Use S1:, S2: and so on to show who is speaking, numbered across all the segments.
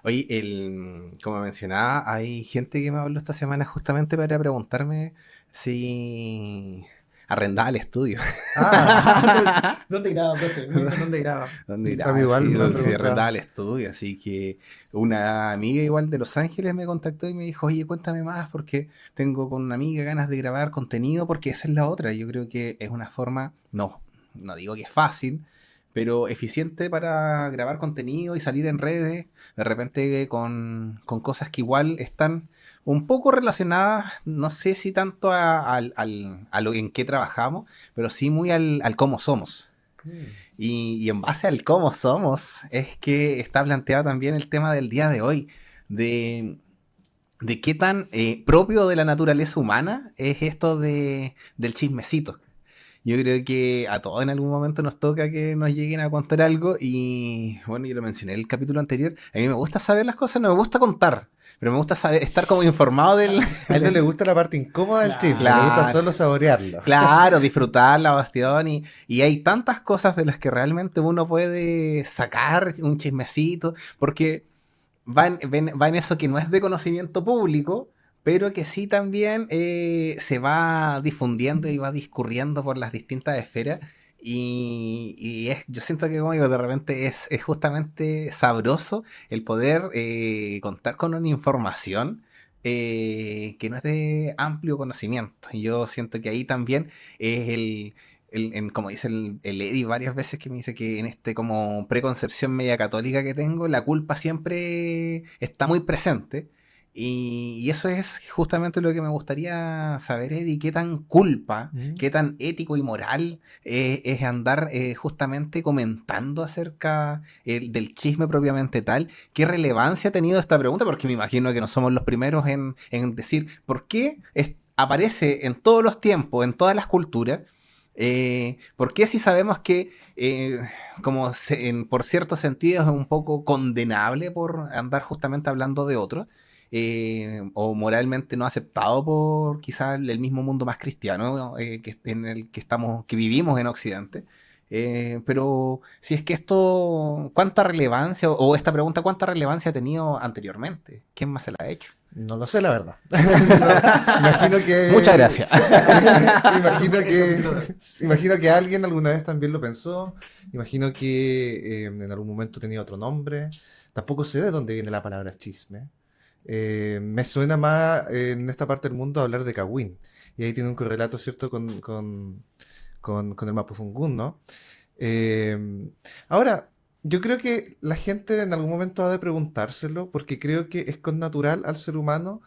S1: Oye, como mencionaba, hay gente que me habló esta semana justamente para preguntarme si arrendaba el estudio.
S2: Ah, ¿dónde graba, profe? Me dicen dónde graba.
S1: ¿Dónde
S2: A mí
S1: grababa?
S2: igual
S1: Sí,
S2: me han
S1: si arrendaba
S2: preguntado.
S1: el estudio. Así que una amiga igual de Los Ángeles me contactó y me dijo, oye, cuéntame más porque tengo con una amiga ganas de grabar contenido porque esa es la otra. Yo creo que es una forma, no digo que es fácil, pero eficiente para grabar contenido y salir en redes, de repente con cosas que igual están un poco relacionadas, no sé si tanto a lo en qué trabajamos, pero sí muy al cómo somos.
S2: Mm.
S1: Y en base al cómo somos, es que está planteado también el tema del día de hoy, de, de qué tan propio de la naturaleza humana es esto del chismecito. Yo creo que a todos en algún momento nos toca que nos lleguen a contar algo y bueno, yo lo mencioné en el capítulo anterior, a mí me gusta saber las cosas, no me gusta contar, pero me gusta saber, estar como informado del...
S2: A él no le gusta la parte incómoda del chisme, le
S3: Claro.
S2: gusta
S1: Claro,
S2: solo saborearlo.
S1: claro, disfrutar la bastión y hay tantas cosas de las que realmente uno puede sacar un chismecito, porque va en eso que no es de conocimiento público, pero que sí también se va difundiendo y va discurriendo por las distintas esferas. Yo siento que, como digo, de repente es justamente sabroso el poder contar con una información que no es de amplio conocimiento. Y yo siento que ahí también es como dice el Eddie varias veces que me dice que en este como preconcepción media católica que tengo, la culpa siempre está muy presente. Y eso es justamente lo que me gustaría saber, Eddie, qué tan culpa,
S2: Mm.
S1: qué tan ético y moral es andar justamente comentando acerca del chisme propiamente tal. ¿Qué relevancia ha tenido esta pregunta? Porque me imagino que no somos los primeros en decir por qué aparece en todos los tiempos, en todas las culturas. ¿Por qué si sabemos que, por cierto sentido, es un poco condenable por andar justamente hablando de otros? O moralmente no aceptado por quizás el mismo mundo más cristiano en el que estamos, que vivimos en Occidente. Pero si es que esto, ¿cuánta relevancia, o esta pregunta, cuánta relevancia ha tenido anteriormente? ¿Quién más se la ha hecho?
S2: No lo sé, la verdad. No, imagino
S1: Muchas
S2: que.
S1: gracias.
S2: Imagino
S3: Supone que
S2: que.
S3: computador.
S2: Imagino que alguien alguna vez también lo pensó. Imagino que en algún momento tenía otro nombre. Tampoco sé de dónde viene la palabra chisme. Me suena más en esta parte del mundo hablar de Cagüín. Y ahí tiene un correlato, ¿cierto? Con el Mapudungun, ¿no? Eh, Ahora, yo creo que la gente en algún momento ha de preguntárselo, porque creo que es con natural al ser humano,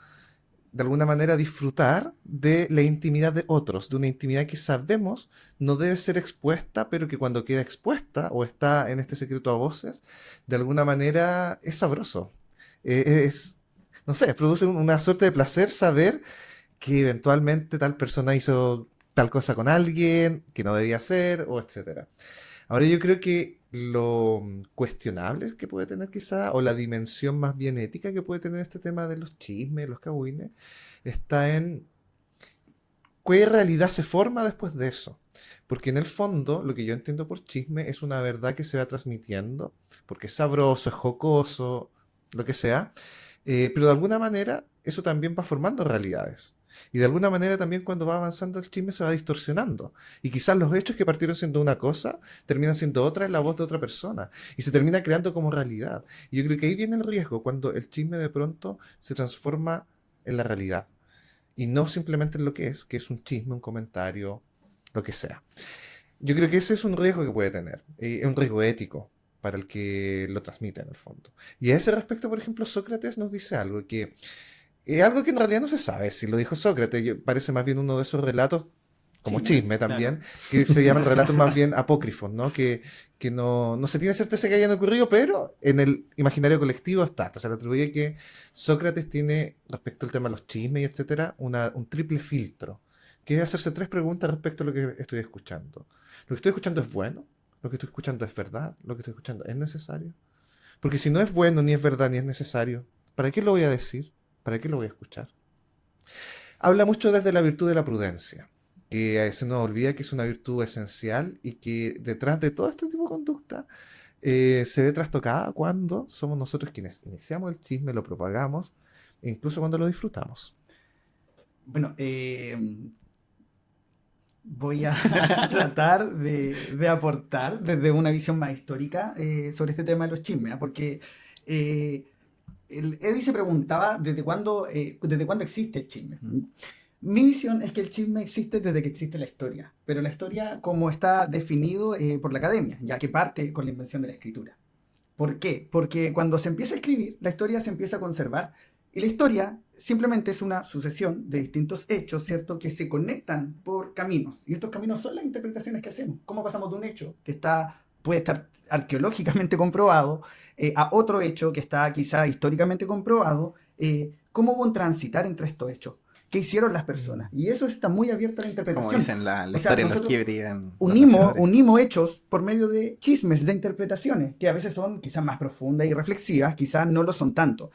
S2: de alguna manera, disfrutar de la intimidad de otros, de una intimidad que sabemos no debe ser expuesta, pero que cuando queda expuesta o está en este secreto a voces, de alguna manera es sabroso. Es, no sé, produce una suerte de placer saber que eventualmente tal persona hizo tal cosa con alguien que no debía hacer, o etcétera. Ahora yo creo que lo cuestionable que puede tener quizá, o la dimensión más bien ética que puede tener este tema de los chismes, los cagüines, está en qué realidad se forma después de eso. Porque en el fondo, lo que yo entiendo por chisme es una verdad que se va transmitiendo, porque es sabroso, es jocoso, lo que sea, pero de alguna manera eso también va formando realidades. Y de alguna manera también cuando va avanzando el chisme se va distorsionando. Y quizás los hechos que partieron siendo una cosa terminan siendo otra en la voz de otra persona. Y se termina creando como realidad. Y yo creo que ahí viene el riesgo, cuando el chisme de pronto se transforma en la realidad. Y no simplemente en lo que es un chisme, un comentario, lo que sea. Yo creo que ese es un riesgo que puede tener. Es un riesgo ético para el que lo transmite en el fondo. Y a ese respecto, por ejemplo, Sócrates nos dice algo que es algo que en realidad no se sabe si lo dijo Sócrates. Parece más bien uno de esos relatos, como
S3: Chisme,
S2: chisme
S3: claro.
S2: también, que se llaman relatos más bien apócrifos, ¿no? Que no se tiene certeza que hayan ocurrido, pero en el imaginario colectivo está. Se le atribuye que Sócrates tiene, respecto al tema de los chismes y etcétera, un triple filtro, que es hacerse tres preguntas respecto a lo que estoy escuchando. ¿Lo que estoy escuchando es bueno? ¿Lo que estoy escuchando es verdad? ¿Lo que estoy escuchando es necesario? Porque si no es bueno, ni es verdad, ni es necesario, ¿para qué lo voy a decir? ¿Para qué lo voy a escuchar? Habla mucho desde la virtud de la prudencia. que a veces nos olvida que es una virtud esencial y que detrás de todo este tipo de conducta se ve trastocada cuando somos nosotros quienes iniciamos el chisme, lo propagamos, e incluso cuando lo disfrutamos.
S3: Bueno, voy a tratar de aportar desde una visión más histórica sobre este tema de los chismes, ¿ah? Porque Eddie se preguntaba desde cuándo existe el chisme. Mi visión es que el chisme existe desde que existe la historia, pero la historia como está definido por la academia, ya que parte con la invención de la escritura. ¿Por qué? Porque cuando se empieza a escribir, la historia se empieza a conservar y la historia simplemente es una sucesión de distintos hechos, ¿cierto? Que se conectan por caminos. Y estos caminos son las interpretaciones que hacemos. ¿Cómo pasamos de un hecho que puede estar arqueológicamente comprobado a otro hecho que está quizá históricamente comprobado? ¿Cómo hubo un transitar entre estos hechos? ¿Qué hicieron las personas? Y eso está muy abierto a la interpretación.
S1: Como dicen la
S3: O sea,
S1: historia de los
S3: nosotros
S1: que brillan.
S3: unimos hechos por medio de chismes, de interpretaciones, que a veces son quizás más profundas y reflexivas, quizás no lo son tanto.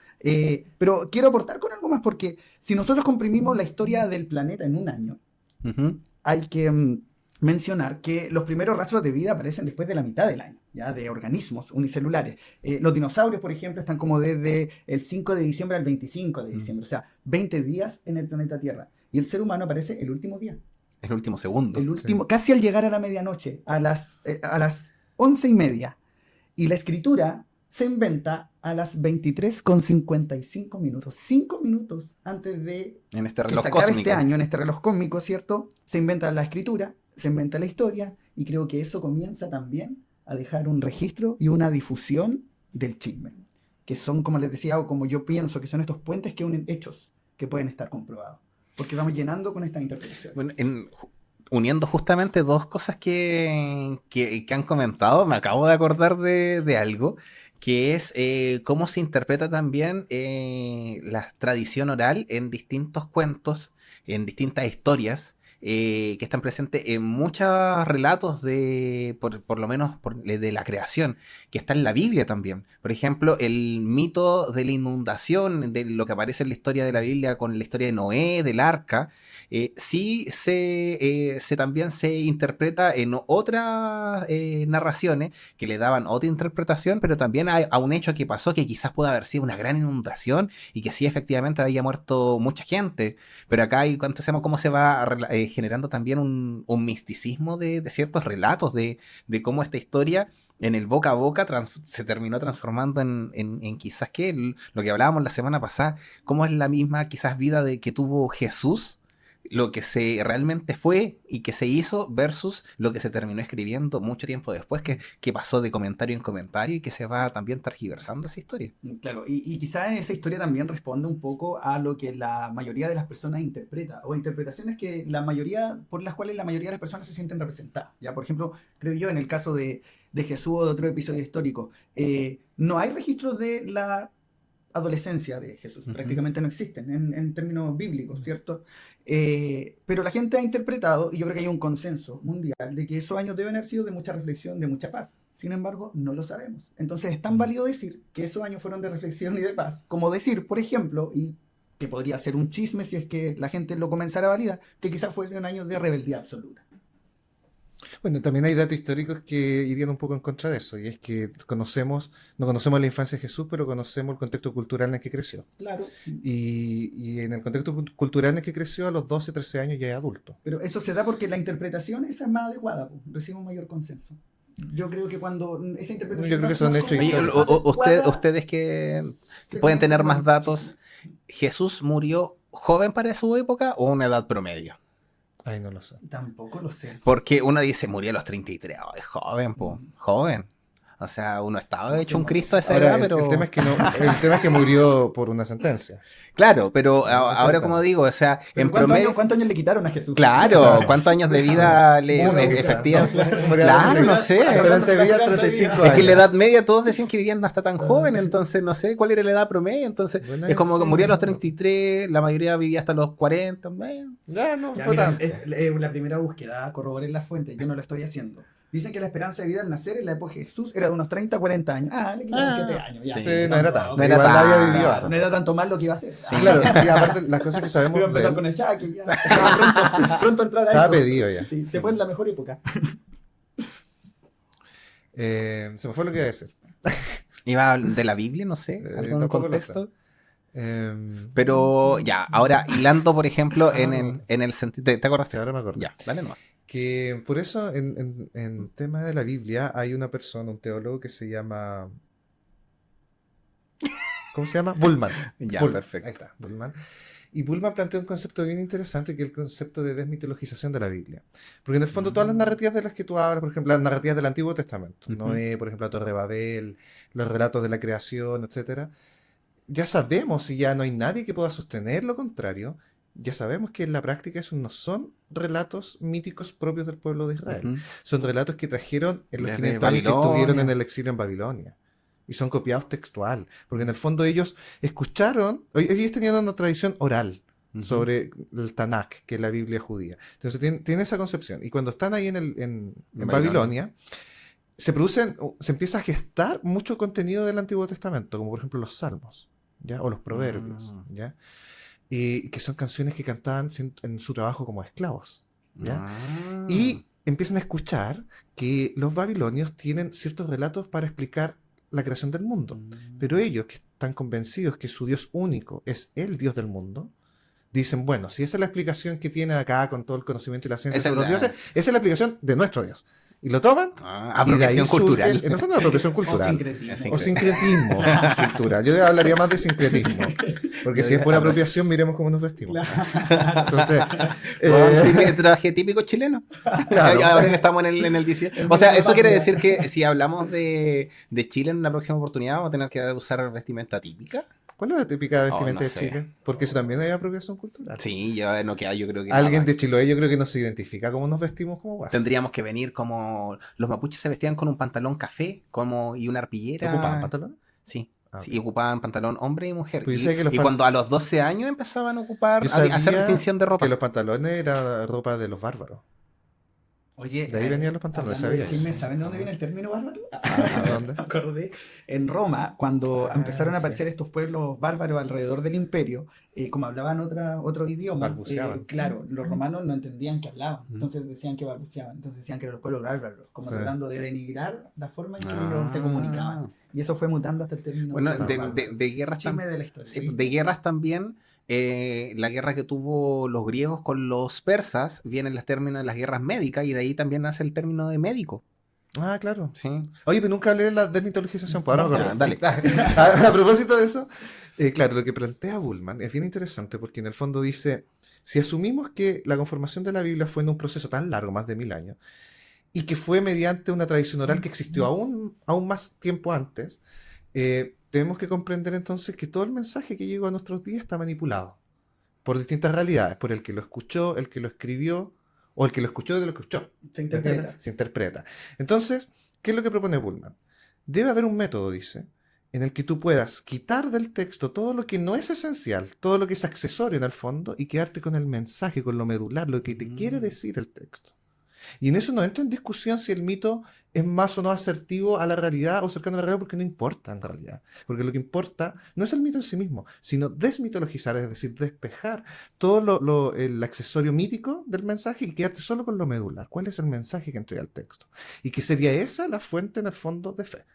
S3: Pero quiero aportar con algo más, porque si nosotros comprimimos la historia del planeta en un año, hay que mencionar que los primeros rastros de vida aparecen después de la mitad del año, ya de organismos unicelulares. Los dinosaurios, por ejemplo, están como desde el 5 de diciembre al 25 de diciembre, o sea, 20 días en el planeta Tierra. Y el ser humano aparece el último día.
S1: El último segundo.
S3: El último, casi al llegar a la medianoche, a las 11:30. Y la escritura se inventa a las 23:55 minutos. 5 minutos antes de
S1: En este
S3: que
S1: reloj
S3: se acabe
S1: cósmico.
S3: este año, en este reloj cósmico, ¿cierto? Se inventa la escritura, se inventa la historia, y creo que eso comienza también a dejar un registro y una difusión del chisme, que son, como les decía, o como yo pienso, que son estos puentes que unen hechos que pueden estar comprobados, porque vamos llenando con esta interpretación.
S1: Bueno, uniendo justamente dos cosas que han comentado, me acabo de acordar de algo, que es cómo se interpreta también la tradición oral en distintos cuentos, en distintas historias, que están presentes en muchos relatos por lo menos de la creación, que está en la Biblia también. Por ejemplo, el mito de la inundación, de lo que aparece en la historia de la Biblia con la historia de Noé, del arca, sí también se interpreta en otras narraciones que le daban otra interpretación, pero también a un hecho que pasó que quizás pueda haber sido una gran inundación y que sí efectivamente había muerto mucha gente, pero acá hay cómo se va generando también un misticismo de ciertos relatos de cómo esta historia en el boca a boca se terminó transformando en quizás lo que hablábamos la semana pasada, cómo es la misma quizás vida que tuvo Jesús, lo que se realmente fue y que se hizo versus lo que se terminó escribiendo mucho tiempo después, que pasó de comentario en comentario y que se va también tergiversando esa historia.
S3: Claro, y quizás esa historia también responde un poco a lo que la mayoría de las personas interpreta, o interpretaciones por las cuales la mayoría de las personas se sienten representadas. Ya, por ejemplo, creo yo, en el caso de Jesús o de otro episodio histórico, no hay registros de la adolescencia de Jesús, prácticamente no existen en términos bíblicos, ¿cierto? Pero la gente ha interpretado, y yo creo que hay un consenso mundial, de que esos años deben haber sido de mucha reflexión, de mucha paz. Sin embargo, no lo sabemos. Entonces es tan válido decir que esos años fueron de reflexión y de paz, como decir, por ejemplo, y que podría ser un chisme si es que la gente lo comenzara a validar, que quizás fueron años de rebeldía absoluta.
S2: Bueno, también hay datos históricos que irían un poco en contra de eso, y es que no conocemos la infancia de Jesús, pero conocemos el contexto cultural en el que creció.
S3: Claro.
S2: Y en el contexto cultural en el que creció, a los 12, 13 años ya es adulto.
S3: Pero eso se da porque la interpretación esa es más adecuada, recibe un mayor consenso. Yo creo que cuando esa interpretación...
S2: Yo creo que son hechos históricos.
S1: Ustedes que pueden tener más datos, ¿Jesús murió joven para su época o una edad promedio?
S2: Ay, no lo sé.
S3: Tampoco lo sé.
S1: Porque uno dice, murió a los 33, oh, es joven, joven. O sea, uno estaba hecho un Cristo a esa edad, pero...
S2: El tema es que murió por una sentencia.
S1: Claro, pero ahora como digo, o sea, en promedio...
S3: ¿Cuántos años le quitaron a Jesús?
S1: Claro, ¿cuántos años de vida efectivamente? Claro, no sé.
S2: La esperanza de vida 35 años.
S1: Es que en la edad media todos decían que vivían hasta tan joven, entonces no sé cuál era la edad promedio, entonces bueno, es como que murió a los 33, la mayoría vivía hasta los 40.
S2: Ya, no
S3: ya,
S2: fue
S3: mira,
S2: tanto.
S3: la primera búsqueda, corroboren la fuente, yo no lo estoy haciendo. Dicen que la esperanza de vida al nacer en la época de Jesús era de unos 30 a 40 años. Le quedaban 7 años. Ya.
S1: Sí,
S2: Sí, no era tanto.
S1: No era
S2: Igual nadie
S1: tanto.
S2: vivió
S3: No era tanto mal lo que iba a hacer.
S1: Sí.
S2: Claro, y aparte las cosas que sabemos
S3: Iba a
S2: de
S3: empezar
S2: él,
S3: con el Chucky, ya. Estaba pronto a entrar a
S2: estaba
S3: eso.
S2: pedido ya.
S3: Sí, se fue en la mejor época.
S2: Se me fue lo que iba a decir.
S1: Iba de la Biblia, no sé, algún
S2: tampoco lo
S1: contexto.
S2: sé.
S1: Pero ya, ahora hilando, por ejemplo, en
S2: Claro.
S1: el sentido. ¿Te
S2: Sí,
S1: acordaste?
S2: ahora me acuerdo.
S1: Ya, dale nomás.
S2: Que por eso en tema de la Biblia hay una persona, un teólogo que se llama... ¿Cómo se llama? Bullman.
S1: Ya, perfecto.
S2: Ahí está, Bullman. Y Bullman plantea un concepto bien interesante que es el concepto de desmitologización de la Biblia. Porque en el fondo todas las narrativas de las que tú hablas, por ejemplo, las narrativas del Antiguo Testamento,
S1: Ujú.
S2: Noé, por ejemplo, la Torre de Babel, los relatos de la creación, etcétera, ya sabemos y ya no hay nadie que pueda sostener lo contrario. Ya sabemos que en la práctica esos no son relatos míticos propios del pueblo de Israel.
S1: Ujú.
S2: Son relatos que trajeron en los
S1: Desde
S2: 500 años que estuvieron
S1: Babilonia.
S2: en el exilio en Babilonia. Y son copiados textual. Porque en el fondo ellos escucharon, ellos tenían una tradición oral
S1: Ujú.
S2: sobre el Tanakh, que es la Biblia judía. Entonces tienen esa concepción. Y cuando están ahí en Babilonia, se empieza a gestar mucho contenido del Antiguo Testamento, como por ejemplo los Salmos, ¿ya? O los Proverbios, ¿ya? Y que son canciones que cantaban en su trabajo como esclavos, ¿ya?
S1: Ah.
S2: Y empiezan a escuchar que los babilonios tienen ciertos relatos para explicar la creación del mundo. Pero ellos, que están convencidos que su Dios único es el Dios del mundo, dicen, bueno, si esa es la explicación que tiene acá con todo el conocimiento y la ciencia
S1: Esa
S2: sobre
S1: es
S2: los
S1: la-
S2: dioses, esa es la explicación de nuestro Dios. Y lo toman,
S1: Ah,
S2: y de ahí
S1: apropiación
S2: surge,
S1: cultural.
S2: en el fondo, una apropiación
S3: O
S2: cultural.
S3: sincretismo.
S2: O sincretismo cultural. Yo hablaría más de sincretismo. Porque si es por apropiación, miremos cómo nos vestimos. Entonces,
S1: El traje típico chileno.
S2: claro.
S1: Ahora que estamos en el 18. O sea, eso quiere decir que si hablamos de Chile en una próxima oportunidad, vamos a tener que usar vestimenta típica.
S2: ¿Cuál es la típica vestimenta
S1: no
S2: de
S1: sé.
S2: Chile? Porque eso también hay apropiación cultural.
S1: Sí, ya no queda, yo creo que
S2: Alguien
S1: nada.
S2: de Chiloé yo creo que no se identifica cómo nos vestimos como guas.
S1: Tendríamos que venir como los mapuches se vestían con un pantalón café y una arpillera.
S2: ¿Ocupaban pantalones?
S1: Sí.
S2: Ah,
S1: Sí,
S2: ok.
S1: y ocupaban pantalón hombre y mujer.
S2: Pues yo
S1: Y,
S2: sé que los
S1: y cuando a los 12 años empezaban a ocupar,
S2: Yo
S1: a hacer
S2: sabía
S1: distinción de ropa.
S2: que los pantalones era ropa de los bárbaros.
S3: Oye,
S2: De ahí venían los pantalones,
S3: hablando de
S2: ¿sabías?
S3: chismes, ¿saben de dónde viene el término bárbaro?
S2: ¿A dónde?
S3: Me acordé. En Roma, cuando empezaron a
S2: sí.
S3: aparecer estos pueblos bárbaros alrededor del imperio, como hablaban otro idioma,
S2: Balbuceaban.
S3: claro, los romanos no entendían que hablaban, entonces decían que balbuceaban, entonces decían que eran los pueblos bárbaros, como
S2: Sí.
S3: tratando de denigrar la forma en que
S1: Ah.
S3: ellos se comunicaban. Y eso fue mutando hasta el término.
S1: Bueno,
S3: bárbaro.
S1: de guerras
S3: Chisme
S1: también.
S3: de la historia.
S1: Sí,
S3: ¿viste?
S1: de guerras también, la guerra que tuvo los griegos con los persas, vienen los términos de las guerras médicas y de ahí también nace el término de médico.
S2: Ah, claro.
S1: ¿Sí?
S2: Oye, pero nunca hablé de la desmitologización. Pues ahora me
S1: Ya,
S2: acordé.
S1: dale.
S2: A propósito de eso, claro, lo que plantea Bullman es bien interesante porque en el fondo dice, si asumimos que la conformación de la Biblia fue en un proceso tan largo, más de 1000 años, y que fue mediante una tradición oral que existió aún más tiempo antes, tenemos que comprender entonces que todo el mensaje que llegó a nuestros días está manipulado por distintas realidades, por el que lo escuchó, el que lo escribió, o el que lo escuchó de lo que escuchó.
S3: Se
S2: ¿Entiendes?
S3: interpreta.
S2: Se interpreta. Entonces, ¿qué es lo que propone Bullman? Debe haber un método, dice, en el que tú puedas quitar del texto todo lo que no es esencial, todo lo que es accesorio en el fondo, y quedarte con el mensaje, con lo medular, lo que te quiere decir el texto. Y en eso no entra en discusión si el mito es más o no asertivo a la realidad o cercano a la realidad, porque no importa en realidad. Porque lo que importa no es el mito en sí mismo, sino desmitologizar, es decir, despejar todo el accesorio mítico del mensaje y quedarte solo con lo medular. ¿Cuál es el mensaje que entrega el texto? Y que sería esa la fuente en el fondo de fe.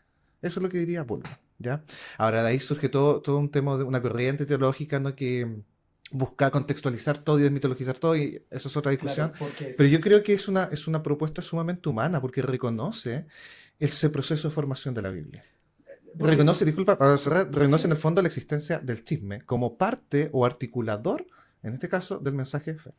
S2: Eso es lo que diría Bullman, ¿ya? Ahora de ahí surge todo un tema de una corriente teológica, ¿no?, que busca contextualizar todo y desmitologizar todo, y eso es otra discusión.
S3: Claro, porque
S2: Pero yo creo que es una propuesta sumamente humana porque reconoce ese proceso de formación de la Biblia. Reconoce, disculpa, para cerrar, reconoce en el fondo la existencia del chisme como parte o articulador, en este caso, del mensaje de fe.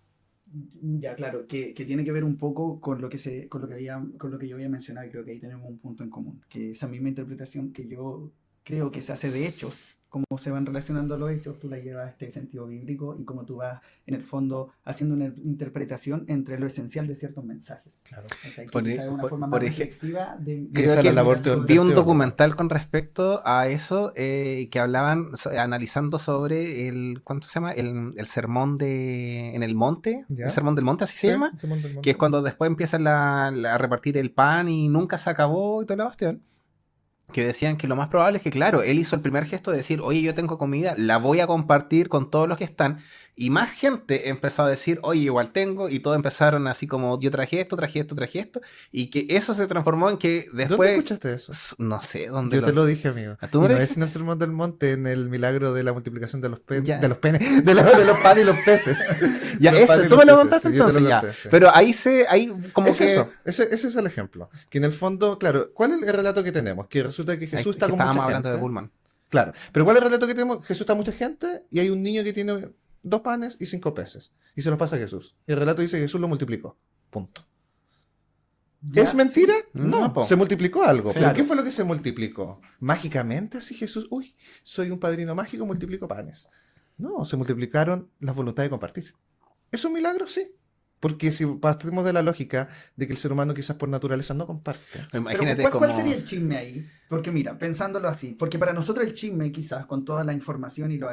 S3: Ya, claro, que tiene que ver un poco con lo que yo había mencionado, y creo que ahí tenemos un punto en común, que esa misma interpretación que yo creo que se hace de Hechos, cómo se van relacionando los hechos, tú la llevas a este sentido bíblico y cómo tú vas, en el fondo, haciendo una interpretación entre lo esencial de ciertos mensajes.
S2: Claro.
S3: ¿Cachai? Que
S1: Por,
S3: quizá es una
S1: por-
S3: forma
S1: por
S3: más
S1: ej-
S3: reflexiva de
S1: Creo
S2: Esa es
S1: que
S2: la labor
S3: de-
S1: vi un
S2: teólogo.
S1: documental con respecto a eso, que hablaban, analizando sobre ¿cuánto se llama? El sermón en el monte, el
S2: ¿Ya?
S1: sermón del monte, así se
S2: Sí,
S1: llama,
S2: ese monte, el
S1: que es
S2: monte.
S1: cuando después empiezan a repartir el pan y nunca se acabó y toda la cuestión. Que decían que lo más probable es que, claro, él hizo el primer gesto de decir, oye, yo tengo comida, la voy a compartir con todos los que están, y más gente empezó a decir, oye, igual tengo, y todos empezaron así como, yo traje esto, traje esto, traje esto, y que eso se transformó en que
S2: ¿Dónde
S1: después,
S2: escuchaste eso?
S1: no sé, dónde
S2: Yo te lo dije, amigo.
S1: ¿Tú
S2: Y
S1: me
S2: no
S1: lo
S2: es en el
S1: dijiste?
S2: Sermón del Monte, en el milagro de la multiplicación de los
S1: Ya.
S2: de los penes, de los panes y los peces.
S1: Ya,
S2: Los
S1: eso,
S2: panes y
S1: tú
S2: los
S1: me lo
S2: peces,
S1: contaste
S2: sí, yo te lo
S1: entonces, ya.
S2: conté, sí.
S1: Pero ahí como
S2: Es
S1: que...
S2: eso, ese es el ejemplo. Que en el fondo, claro, ¿cuál es el relato que tenemos? Que resulta que Jesús está
S1: que
S2: con
S1: estábamos
S2: mucha
S1: hablando de
S2: gente.
S1: Pullman.
S2: Claro, pero ¿cuál es el relato que tenemos? Jesús está con mucha gente y hay un niño que tiene 2 panes y 5 peces. Y se los pasa a Jesús. Y el relato dice que Jesús lo multiplicó. Punto.
S3: Ya,
S2: ¿Es mentira?
S1: sí.
S2: No,
S1: No, po.
S2: se multiplicó algo.
S1: Sí,
S2: ¿Pero
S1: claro.
S2: qué fue lo que se multiplicó? ¿Mágicamente así Jesús? Uy, soy un padrino mágico, multiplico panes. No, se multiplicaron las voluntades de compartir. ¿Es un milagro? Sí. Porque si partimos de la lógica de que el ser humano quizás por naturaleza no comparte.
S3: Pero
S1: Imagínate
S3: ¿cuál
S1: como...
S3: sería el chisme ahí? Porque mira, pensándolo así, porque para nosotros el chisme quizás con toda la información y el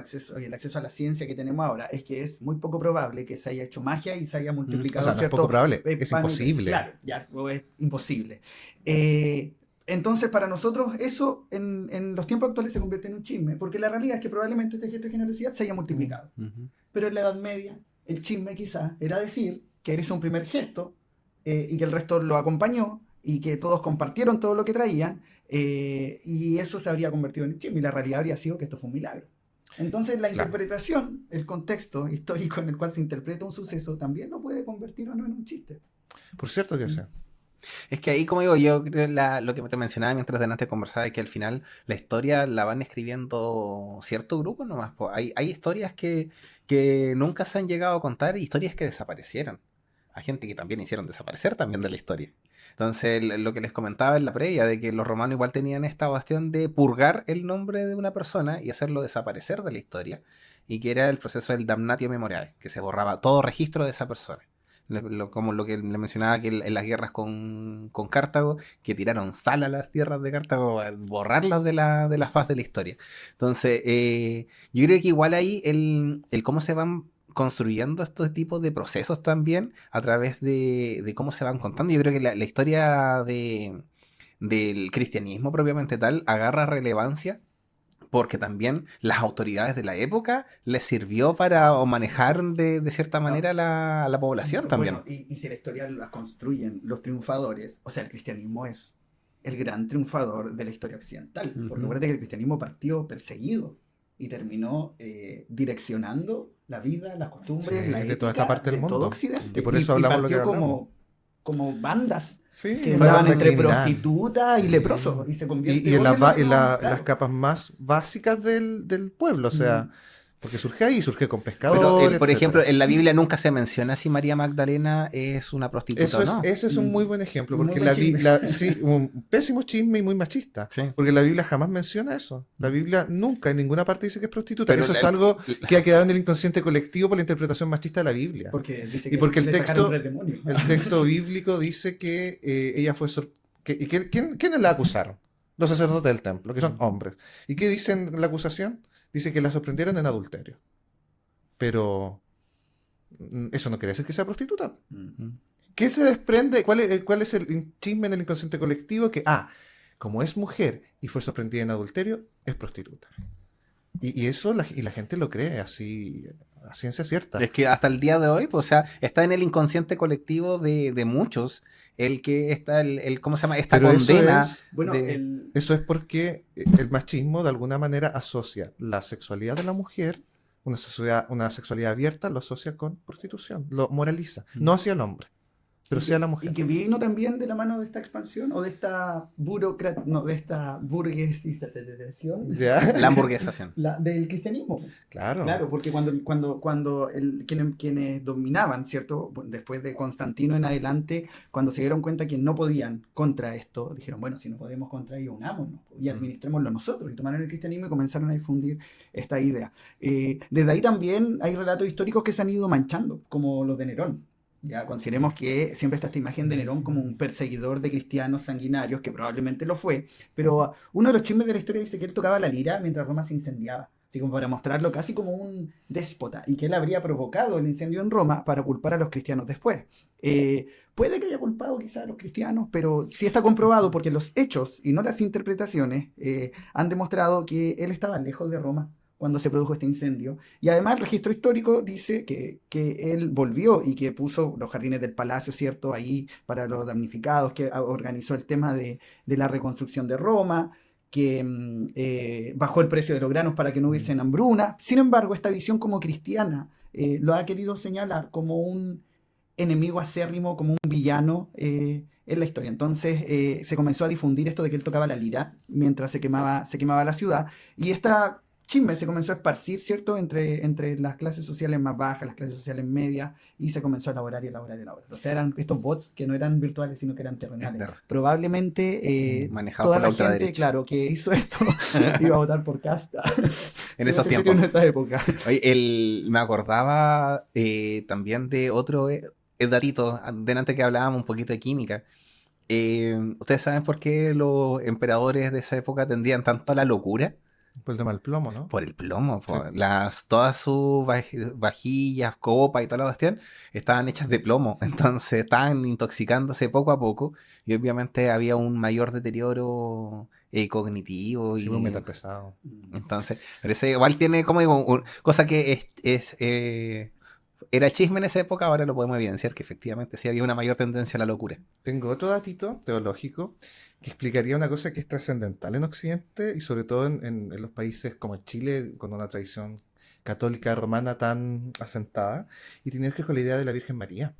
S3: acceso a la ciencia que tenemos ahora es que es muy poco probable que se haya hecho magia y se haya
S2: O
S3: multiplicado
S2: sea, no es
S3: cierto,
S2: poco probable, es
S3: panes.
S2: imposible.
S3: Claro, ya o es imposible. Entonces para nosotros eso en los tiempos actuales se convierte en un chisme, porque la realidad es que probablemente este gesto de generosidad se haya multiplicado.
S1: Ujú.
S3: Pero en la Edad Media el chisme quizás era decir que eres un primer gesto y que el resto lo acompañó y que todos compartieron todo lo que traían y eso se habría convertido en el chisme y la realidad habría sido que esto fue un milagro. Entonces la
S2: Claro.
S3: interpretación, el contexto histórico en el cual se interpreta un suceso también lo puede convertir o no en un chiste.
S2: Por cierto que sí.
S1: Es que ahí, como digo, yo creo lo que te mencionaba mientras delante conversaba es que al final la historia la van escribiendo cierto grupo nomás. Po. Hay historias que nunca se han llegado a contar, historias que desaparecieron. Hay gente que también hicieron desaparecer también de la historia. Entonces, lo que les comentaba en la previa, de que los romanos igual tenían esta cuestión de purgar el nombre de una persona y hacerlo desaparecer de la historia, y que era el proceso del damnatio memoriae, que se borraba todo registro de esa persona. Como lo que le mencionaba que en las guerras con Cartago, que tiraron sal a las tierras de Cartago, a borrarlas de la faz de la historia. Entonces, yo creo que igual ahí el cómo se van construyendo estos tipos de procesos también a través de cómo se van contando. Yo creo que la historia del cristianismo propiamente tal agarra relevancia porque también las autoridades de la época les sirvió para o manejar de cierta manera a la población también.
S3: Bueno, y si la historia la construyen los triunfadores, o sea, el cristianismo es el gran triunfador de la historia occidental. Porque
S1: Ujú.
S3: recuerda que el cristianismo partió perseguido y terminó direccionando la vida, las costumbres,
S2: Sí,
S3: la
S2: de
S3: ética
S2: toda esta parte del
S3: de
S2: mundo.
S3: todo Occidente.
S2: Y por eso hablamos lo que
S3: partió
S2: hablamos.
S3: como bandas
S2: Sí,
S3: que
S2: una
S3: andaban
S2: banda
S3: entre
S2: criminal.
S3: prostitutas y leprosos y se convierte
S2: Y en
S3: hoy
S2: las,
S3: en lo
S2: ba-
S3: que
S2: en
S3: no-
S2: la-
S3: claro.
S2: las capas más básicas del pueblo, o sea, porque surge ahí, surge con pescadores,
S1: Pero, por
S2: etcétera.
S1: ejemplo, en la Biblia nunca se menciona si María Magdalena es una prostituta
S2: Eso
S1: o
S2: es,
S1: no.
S2: ese es un muy buen ejemplo,
S3: Muy
S2: porque
S3: buen chisme.
S2: sí, un pésimo chisme y muy machista,
S1: Sí.
S2: porque la Biblia jamás menciona eso. La Biblia nunca en ninguna parte dice que es prostituta.
S1: Pero
S2: Eso es
S1: la-
S2: algo que ha quedado en el inconsciente colectivo por la interpretación machista de la Biblia.
S3: Porque dice
S2: Y
S3: que
S2: porque el
S3: le sacaron
S2: texto-
S3: 3 demonios.
S2: El texto bíblico dice que ella fue... ¿Quiénes la acusaron? Los sacerdotes del templo, que son hombres. ¿Y qué dicen en la acusación? Dice que la sorprendieron en adulterio. Pero eso no quiere decir que sea prostituta. ¿Qué se desprende? ¿Cuál es el chisme en el inconsciente colectivo? Que, como es mujer y fue sorprendida en adulterio, es prostituta. Y eso la gente lo cree así, a ciencia cierta.
S1: Es que hasta el día de hoy, pues, o sea, está en el inconsciente colectivo de muchos el que está ¿cómo se llama? Esta
S2: Pero eso
S1: condena.
S2: es-
S3: Bueno,
S1: de-
S2: Eso es porque el machismo de alguna manera asocia la sexualidad de la mujer, una sexualidad abierta, lo asocia con prostitución, lo moraliza, no hacia el hombre. pero sí a la mujer.
S3: Y que vino también de la mano de esta expansión o de esta de esta burguesización
S2: ¿Ya?
S1: La hamburguesación.
S3: del cristianismo.
S2: Claro.
S3: Claro, porque quienes dominaban, ¿cierto? Después de Constantino en adelante, cuando se dieron cuenta que no podían contra esto, dijeron, bueno, si no podemos contra ello, unámonos y administrémoslo nosotros. Y tomaron el cristianismo y comenzaron a difundir esta idea. Desde ahí también hay relatos históricos que se han ido manchando, como los de Nerón. Ya consideremos que siempre está esta imagen de Nerón como un perseguidor de cristianos sanguinarios, que probablemente lo fue, pero uno de los chismes de la historia dice que él tocaba la lira mientras Roma se incendiaba, así como para mostrarlo casi como un déspota, y que él habría provocado el incendio en Roma para culpar a los cristianos después. Puede que haya culpado quizás a los cristianos, pero sí está comprobado porque los hechos y no las interpretaciones han demostrado que él estaba lejos de Roma cuando se produjo este incendio. Y además el registro histórico dice que él volvió y que puso los jardines del palacio, ¿cierto?, ahí para los damnificados, que organizó el tema de la reconstrucción de Roma, que bajó el precio de los granos para que no hubiesen hambruna. Sin embargo, esta visión como cristiana lo ha querido señalar como un enemigo acérrimo, como un villano en la historia. Entonces se comenzó a difundir esto de que él tocaba la lira mientras se quemaba la ciudad, y esta chisme se comenzó a esparcir, ¿cierto?, entre las clases sociales más bajas, las clases sociales medias, y se comenzó a elaborar y elaborar y elaborar. O sea, eran estos bots que no eran virtuales, sino que eran terrenales. Probablemente
S1: Manejado
S3: toda
S1: por la
S3: la gente,
S1: ultraderecha.
S3: claro, que hizo esto iba a votar por Casta.
S1: En esos tiempos.
S3: En esa época.
S1: Oye, me acordaba también de otro datito, delante que hablábamos un poquito de química. ¿Ustedes saben por qué los emperadores de esa época tendían tanto a la locura?
S2: Por el tema del plomo, ¿no?
S1: Por el plomo.
S2: Sí.
S1: Todas sus vajillas, copas y toda la cuestión estaban hechas de plomo. Entonces estaban intoxicándose poco a poco. Y obviamente había un mayor deterioro cognitivo.
S2: Sí,
S1: Y
S2: un metal pesado.
S1: entonces, pero ese igual tiene, como digo, cosa que era chisme en esa época, ahora lo podemos evidenciar que efectivamente sí había una mayor tendencia a la locura.
S2: Tengo otro datito teológico que explicaría una cosa que es trascendental en Occidente y sobre todo en los países como Chile, con una tradición católica romana tan asentada, y tiene que ver con la idea de la Virgen María.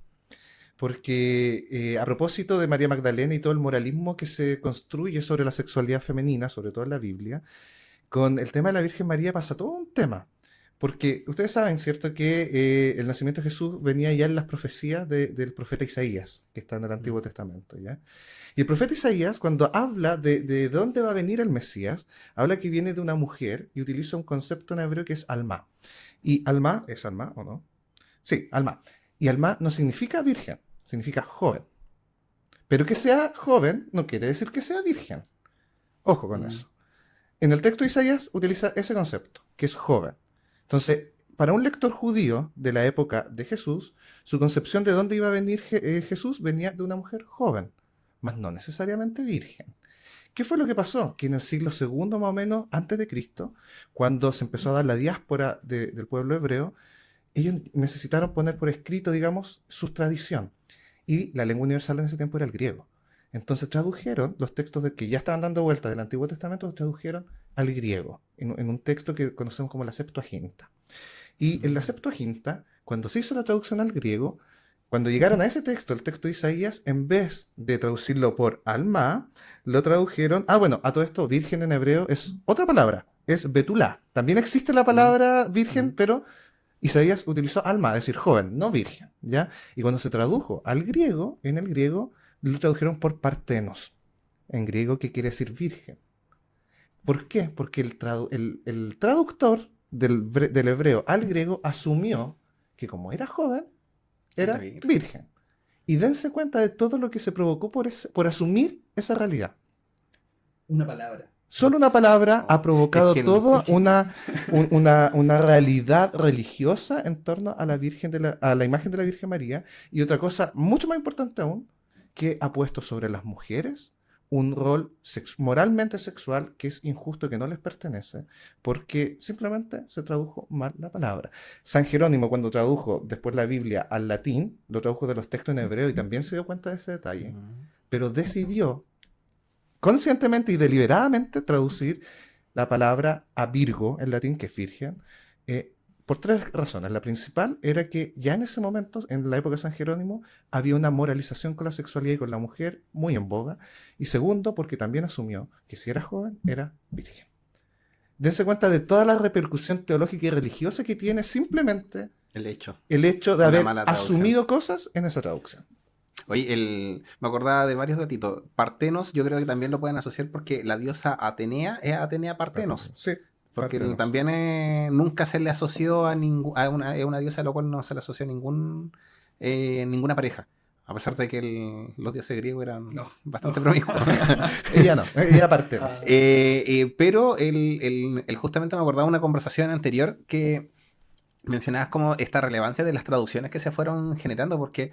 S2: Porque a propósito de María Magdalena y todo el moralismo que se construye sobre la sexualidad femenina, sobre todo en la Biblia, con el tema de la Virgen María pasa todo un tema. Porque ustedes saben, ¿cierto?, que el nacimiento de Jesús venía ya en las profecías del profeta Isaías, que está en el Antiguo Testamento, ¿ya? Y el profeta Isaías, cuando habla de dónde va a venir el Mesías, habla que viene de una mujer y utiliza un concepto en hebreo que es alma. Y alma, ¿es alma o no? Sí, alma. Y alma no significa virgen, significa joven. Pero que sea joven no quiere decir que sea virgen. Ojo con eso. En el texto de Isaías utiliza ese concepto, que es joven. Entonces, para un lector judío de la época de Jesús, su concepción de dónde iba a venir Jesús venía de una mujer joven, mas no necesariamente virgen. ¿Qué fue lo que pasó? Que en el siglo II, más o menos, antes de Cristo, cuando se empezó a dar la diáspora del pueblo hebreo, ellos necesitaron poner por escrito, digamos, su tradición. Y la lengua universal en ese tiempo era el griego. Entonces tradujeron los textos que ya estaban dando vueltas del Antiguo Testamento, los tradujeron al griego, en un texto que conocemos como la Septuaginta. Y en la Septuaginta, cuando se hizo la traducción al griego, cuando llegaron a ese texto, el texto de Isaías, en vez de traducirlo por alma, lo tradujeron, bueno, a todo esto, virgen en hebreo es otra palabra, es betulá. También existe la palabra virgen, pero Isaías utilizó alma, es decir, joven, no virgen, ¿ya? Y cuando se tradujo al griego, en el griego, lo tradujeron por partenos, en griego, que quiere decir virgen. ¿Por qué? Porque el traductor del hebreo al griego asumió que como era joven, era virgen. Y dense cuenta de todo lo que se provocó por asumir esa realidad.
S3: Una palabra.
S2: Solo una palabra ha provocado toda una realidad religiosa en torno a la imagen de la Virgen María. Y otra cosa mucho más importante aún, que ha puesto sobre las mujeres un rol moralmente sexual que es injusto, que no les pertenece, porque simplemente se tradujo mal la palabra. San Jerónimo, cuando tradujo después la Biblia al latín, lo tradujo de los textos en hebreo y también se dio cuenta de ese detalle, pero decidió conscientemente y deliberadamente traducir la palabra a Virgo en latín, que es virgen, Por tres razones. La principal era que ya en ese momento, en la época de San Jerónimo, había una moralización con la sexualidad y con la mujer muy en boga. Y segundo, porque también asumió que si era joven, era virgen. Dense cuenta de toda la repercusión teológica y religiosa que tiene simplemente
S1: El hecho.
S2: el hecho de
S1: Una
S2: haber
S1: mala traducción.
S2: asumido cosas en esa traducción.
S1: Oye, me acordaba de varios datitos. Partenos, yo creo que también lo pueden asociar porque la diosa Atenea es Atenea Partenos.
S2: Sí.
S1: Porque
S2: Partenos.
S1: también nunca se le asoció es una diosa a la cual no se le asoció ninguna pareja. A pesar de que los dioses griegos eran bastante promiscuos.
S2: Ella no, ella era Partenos.
S1: Pero justamente me acordaba de una conversación anterior que mencionabas como esta relevancia de las traducciones que se fueron generando, porque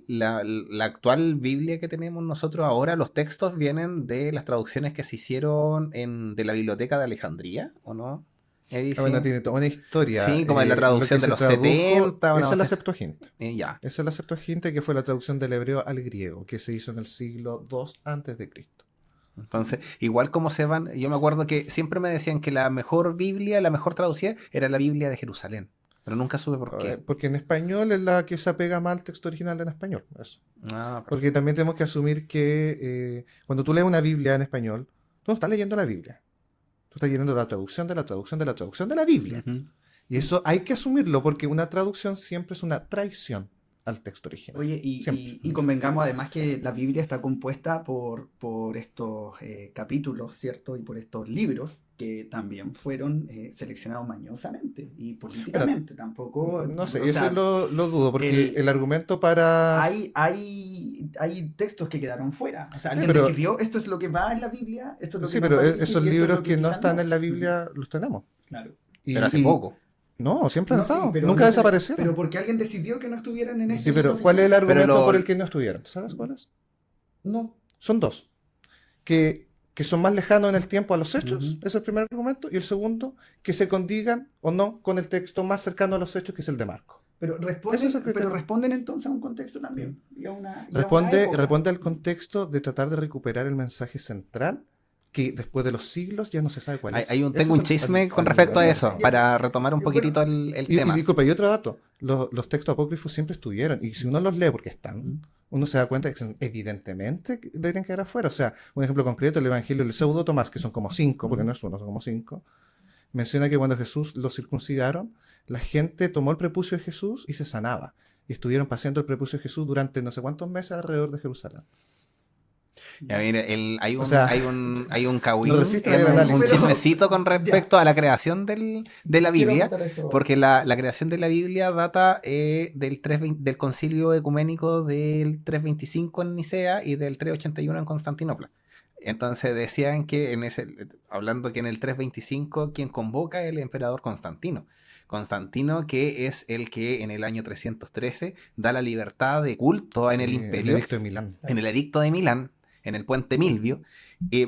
S1: la actual Biblia que tenemos nosotros ahora, los textos vienen de las traducciones que se hicieron de la Biblioteca de Alejandría, ¿o no? Ahí sí.
S2: Bueno, tiene toda una historia.
S1: Sí, como en la traducción de los 70.
S2: Esa es la Septuaginta.
S1: Ya.
S2: Esa es la Septuaginta, que fue la traducción del hebreo al griego, que se hizo en el siglo II antes de Cristo.
S1: Entonces, igual como se van, yo me acuerdo que siempre me decían que la mejor Biblia, la mejor traducida, era la Biblia de Jerusalén. Pero nunca supe por qué.
S2: Porque en español es la que se apega más al texto original en español. Eso. Porque también tenemos que asumir que cuando tú lees una Biblia en español, tú no estás leyendo la Biblia. Tú estás leyendo la traducción de la traducción de la traducción de la Biblia.
S1: Uh-huh.
S2: Y eso hay que asumirlo, porque una traducción siempre es una traición al texto original.
S3: Oye, y convengamos además que la Biblia está compuesta por estos capítulos, ¿cierto? Y por estos libros que también fueron seleccionados mañosamente y políticamente.
S2: Pero,
S3: tampoco...
S2: no sé,
S3: o
S2: eso
S3: sea,
S2: lo dudo, porque el argumento para...
S3: Hay textos que quedaron fuera. O sea,
S2: Sí,
S3: alguien
S2: pero-
S3: decidió, esto es lo que va en la Biblia, esto es lo que
S2: Sí,
S3: nos
S2: pero
S3: va a dirigir,
S2: esos
S3: y esto es
S2: libros
S3: lo
S2: que no
S3: quizás
S2: están
S3: no.
S2: en la Biblia los tenemos.
S3: Claro.
S1: Pero hace poco.
S2: No, siempre han
S3: No, sí,
S2: estado.
S3: pero
S2: Nunca
S3: no sé,
S2: desaparecieron.
S3: Pero porque alguien decidió que no estuvieran en este
S2: Sí, pero
S3: libro
S2: ¿cuál es el
S3: oficial.
S2: argumento
S1: Pero
S2: por el que no estuvieron? ¿Sabes cuál es?
S3: No.
S2: Son dos. Que son más lejanos en el tiempo a los hechos,
S1: Ujú.
S2: ese es el primer argumento. Y el segundo, que se condigan o no con el texto más cercano a los hechos, que es el de Marco.
S3: Pero
S2: Ese es el criterio.
S3: responden entonces a un contexto también. Y a una época.
S2: Responde al contexto de tratar de recuperar el mensaje central, que después de los siglos ya no se sabe cuál es.
S1: Tengo
S2: Ese
S1: un
S2: es
S1: chisme con respecto a eso,
S3: Ya.
S1: para retomar un poquitito el
S2: Y
S1: tema.
S2: disculpa, y otro dato, los textos apócrifos siempre estuvieron, y si uno los lee porque están, uno se da cuenta que evidentemente deberían quedar afuera. O sea, un ejemplo concreto, el Evangelio del Pseudo Tomás, que son como 5, porque no es uno, son como 5, menciona que cuando Jesús lo circuncidaron, la gente tomó el prepucio de Jesús y se sanaba. Y estuvieron paseando el prepucio de Jesús durante no sé cuántos meses alrededor de Jerusalén.
S1: Ya, mire, hay
S2: O sea,
S1: hay un cagüín,
S2: no resiste el análisis.
S1: un chismecito con respecto a la creación de la
S3: Quiero
S1: Biblia,
S3: apuntar eso.
S1: porque la creación de la Biblia data del concilio ecuménico del 325 en Nicea y del 381 en Constantinopla. Entonces decían que hablando que en el 325 quien convoca es el emperador Constantino. Constantino, que es el que en el año 313 da la libertad de culto en el
S2: Sí,
S1: imperio.
S2: El edicto de Milán.
S1: En el edicto de Milán, en el puente Milvio,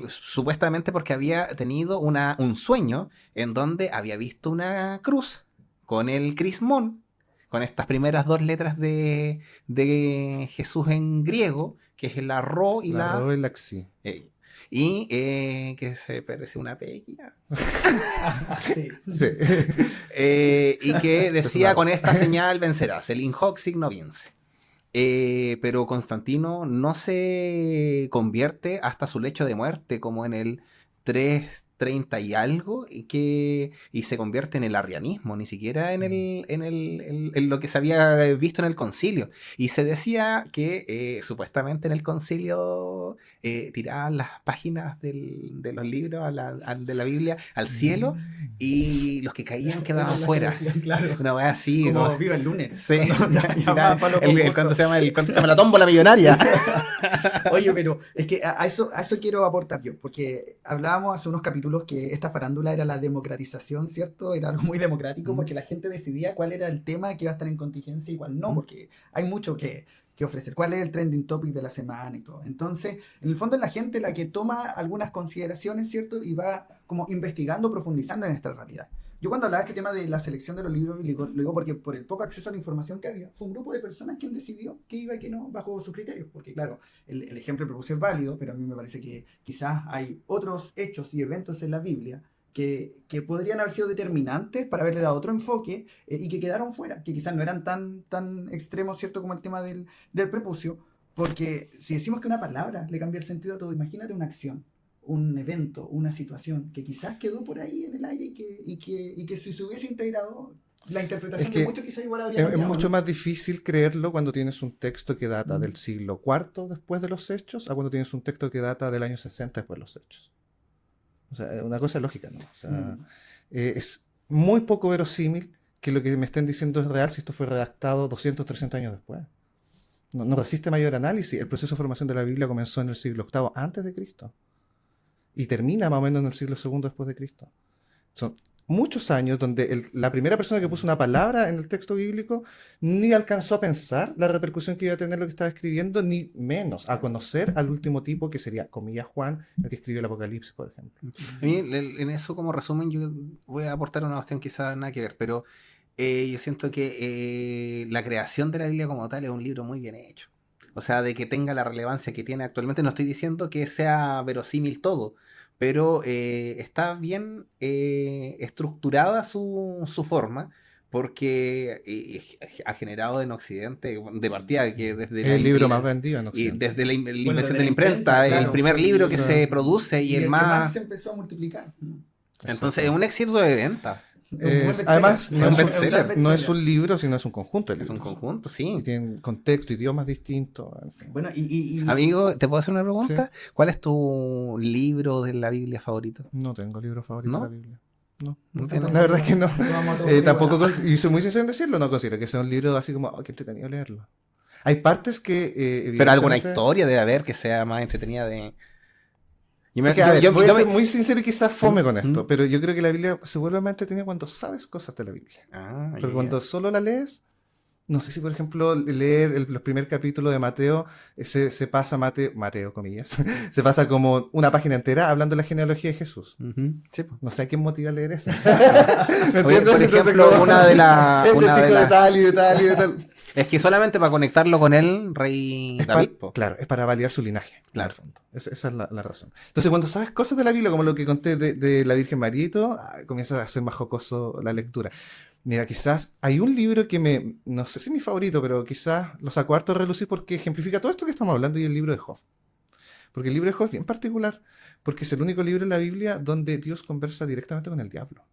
S1: supuestamente porque había tenido un sueño en donde había visto una cruz con el crismón, con estas primeras dos letras de Jesús en griego, que es la Ro y la...
S2: Ro y la Xi.
S1: Que se parece una pequia.
S3: Sí.
S2: Sí.
S1: Y que decía,
S2: Claro.
S1: con esta señal vencerás, el in hoc signo vince. Pero Constantino no se convierte hasta su lecho de muerte, como en el 330 y algo, y se convierte en el arrianismo, ni siquiera en lo que se había visto en el concilio. Y se decía que supuestamente en el concilio tiraban las páginas de los libros de la Biblia al cielo, y los que caían quedaban fuera.
S3: Claro.
S1: Una wea así.
S3: Como viva el lunes.
S1: Sí,
S3: Ya Pablo
S1: ¿cuánto se llama la tómbola millonaria?
S3: Oye, pero es que a eso quiero aportar yo, porque hablábamos hace unos capítulos que esta farándula era la democratización, ¿cierto? Era algo muy democrático porque la gente decidía cuál era el tema que iba a estar en contingencia y cuál no, porque hay mucho que ofrecer, cuál es el trending topic de la semana y todo. Entonces, en el fondo es la gente la que toma algunas consideraciones, ¿cierto? Y va como investigando, profundizando en esta realidad. Yo cuando hablaba de este tema de la selección de los libros bíblicos, lo digo porque por el poco acceso a la información que había, fue un grupo de personas quien decidió qué iba y qué no bajo sus criterios. Porque claro, el ejemplo que propuse es válido, pero a mí me parece que quizás hay otros hechos y eventos en la Biblia que podrían haber sido determinantes para haberle dado otro enfoque y que quedaron fuera, que quizás no eran tan extremos, ¿cierto?, como el tema del prepucio, porque si decimos que una palabra le cambia el sentido a todo, imagínate una acción, un evento, una situación que quizás quedó por ahí en el aire y que si se hubiese integrado, la interpretación de muchos quizás igual habría
S2: es
S3: cambiado,
S2: mucho
S3: ¿no?
S2: más difícil creerlo cuando tienes un texto que data del siglo IV después de los Hechos a cuando tienes un texto que data del año 60 después de los Hechos. O sea, es una cosa lógica, ¿no? O sea, es muy poco verosímil que lo que me estén diciendo es real si esto fue redactado 200, 300 años después. No resiste mayor análisis. El proceso de formación de la Biblia comenzó en el siglo VIII antes de Cristo y termina más o menos en el siglo II después de Cristo. Son muchos años donde la primera persona que puso una palabra en el texto bíblico ni alcanzó a pensar la repercusión que iba a tener lo que estaba escribiendo, ni menos a conocer al último tipo que sería, comillas, Juan, el que escribió el Apocalipsis, por ejemplo.
S1: A mí, en eso como resumen, yo voy a aportar una cuestión quizás nada que ver, pero yo siento que la creación de la Biblia como tal es un libro muy bien hecho. O sea, de que tenga la relevancia que tiene actualmente, no estoy diciendo que sea verosímil todo, pero está bien estructurada su forma, porque ha generado en Occidente, de partida, que desde
S2: El libro más vendido en
S1: y
S2: Occidente.
S1: desde la
S3: Bueno,
S1: invención
S3: de
S1: de la imprenta,
S3: claro,
S1: el primer libro que
S2: o sea,
S1: se produce y el
S3: que más
S1: más...
S3: se empezó a multiplicar.
S1: Entonces es un éxito de venta.
S2: Además,
S1: no es un
S3: bestseller.
S2: no es un libro, sino es un conjunto de
S1: Es un
S2: libros.
S1: conjunto,
S2: Y
S1: sí.
S2: tienen contexto, idiomas distintos. En fin.
S3: Bueno,
S1: Amigo, ¿te puedo hacer una pregunta? ¿Cuál es tu libro de la Biblia favorito?
S2: No tengo libro favorito
S1: ¿No?
S2: de la Biblia. No,
S1: ¿No tienes?
S2: la verdad es que no.
S3: Vamos a tomar
S2: Tampoco,
S3: igual.
S2: y soy muy sincero en decirlo, no considero que sea un libro así como, oh, qué entretenido leerlo. Hay partes que,
S1: Pero alguna
S2: evidentemente...
S1: historia debe haber que sea más entretenida de...
S2: Es que, a ver, voy a ser
S1: me-
S2: muy sincero y quizás fome con esto,
S1: ¿Mm?
S2: pero yo creo que la Biblia se vuelve más entretenida cuando sabes cosas de la Biblia.
S1: Ah,
S2: Pero
S1: ya.
S2: cuando solo la lees, no sé si por ejemplo leer los primer capítulo de Mateo se pasa Mateo, comillas, se pasa como una página entera hablando de la genealogía de Jesús.
S1: Ujú, sí, pues.
S2: No sé a quién motiva a leer eso. ¿Me
S1: Oye,
S2: entiendes?
S1: por
S2: Entonces,
S1: ejemplo,
S2: como,
S1: una de las...
S2: este es hijo de tal y de tal y de tal.
S1: Es que solamente para conectarlo con el rey David, po.
S2: Claro, es para validar su linaje.
S1: Claro.
S2: en el fondo. Esa es la razón. Entonces, cuando sabes cosas de la Biblia, como lo que conté de la Virgen María y todo, comienza a ser más jocoso la lectura. Mira, quizás hay un libro que no sé si es mi favorito, pero quizás lo saco harto a relucir porque ejemplifica todo esto que estamos hablando y el libro de Job. Porque el libro de Job es bien particular, porque es el único libro en la Biblia donde Dios conversa directamente con el diablo.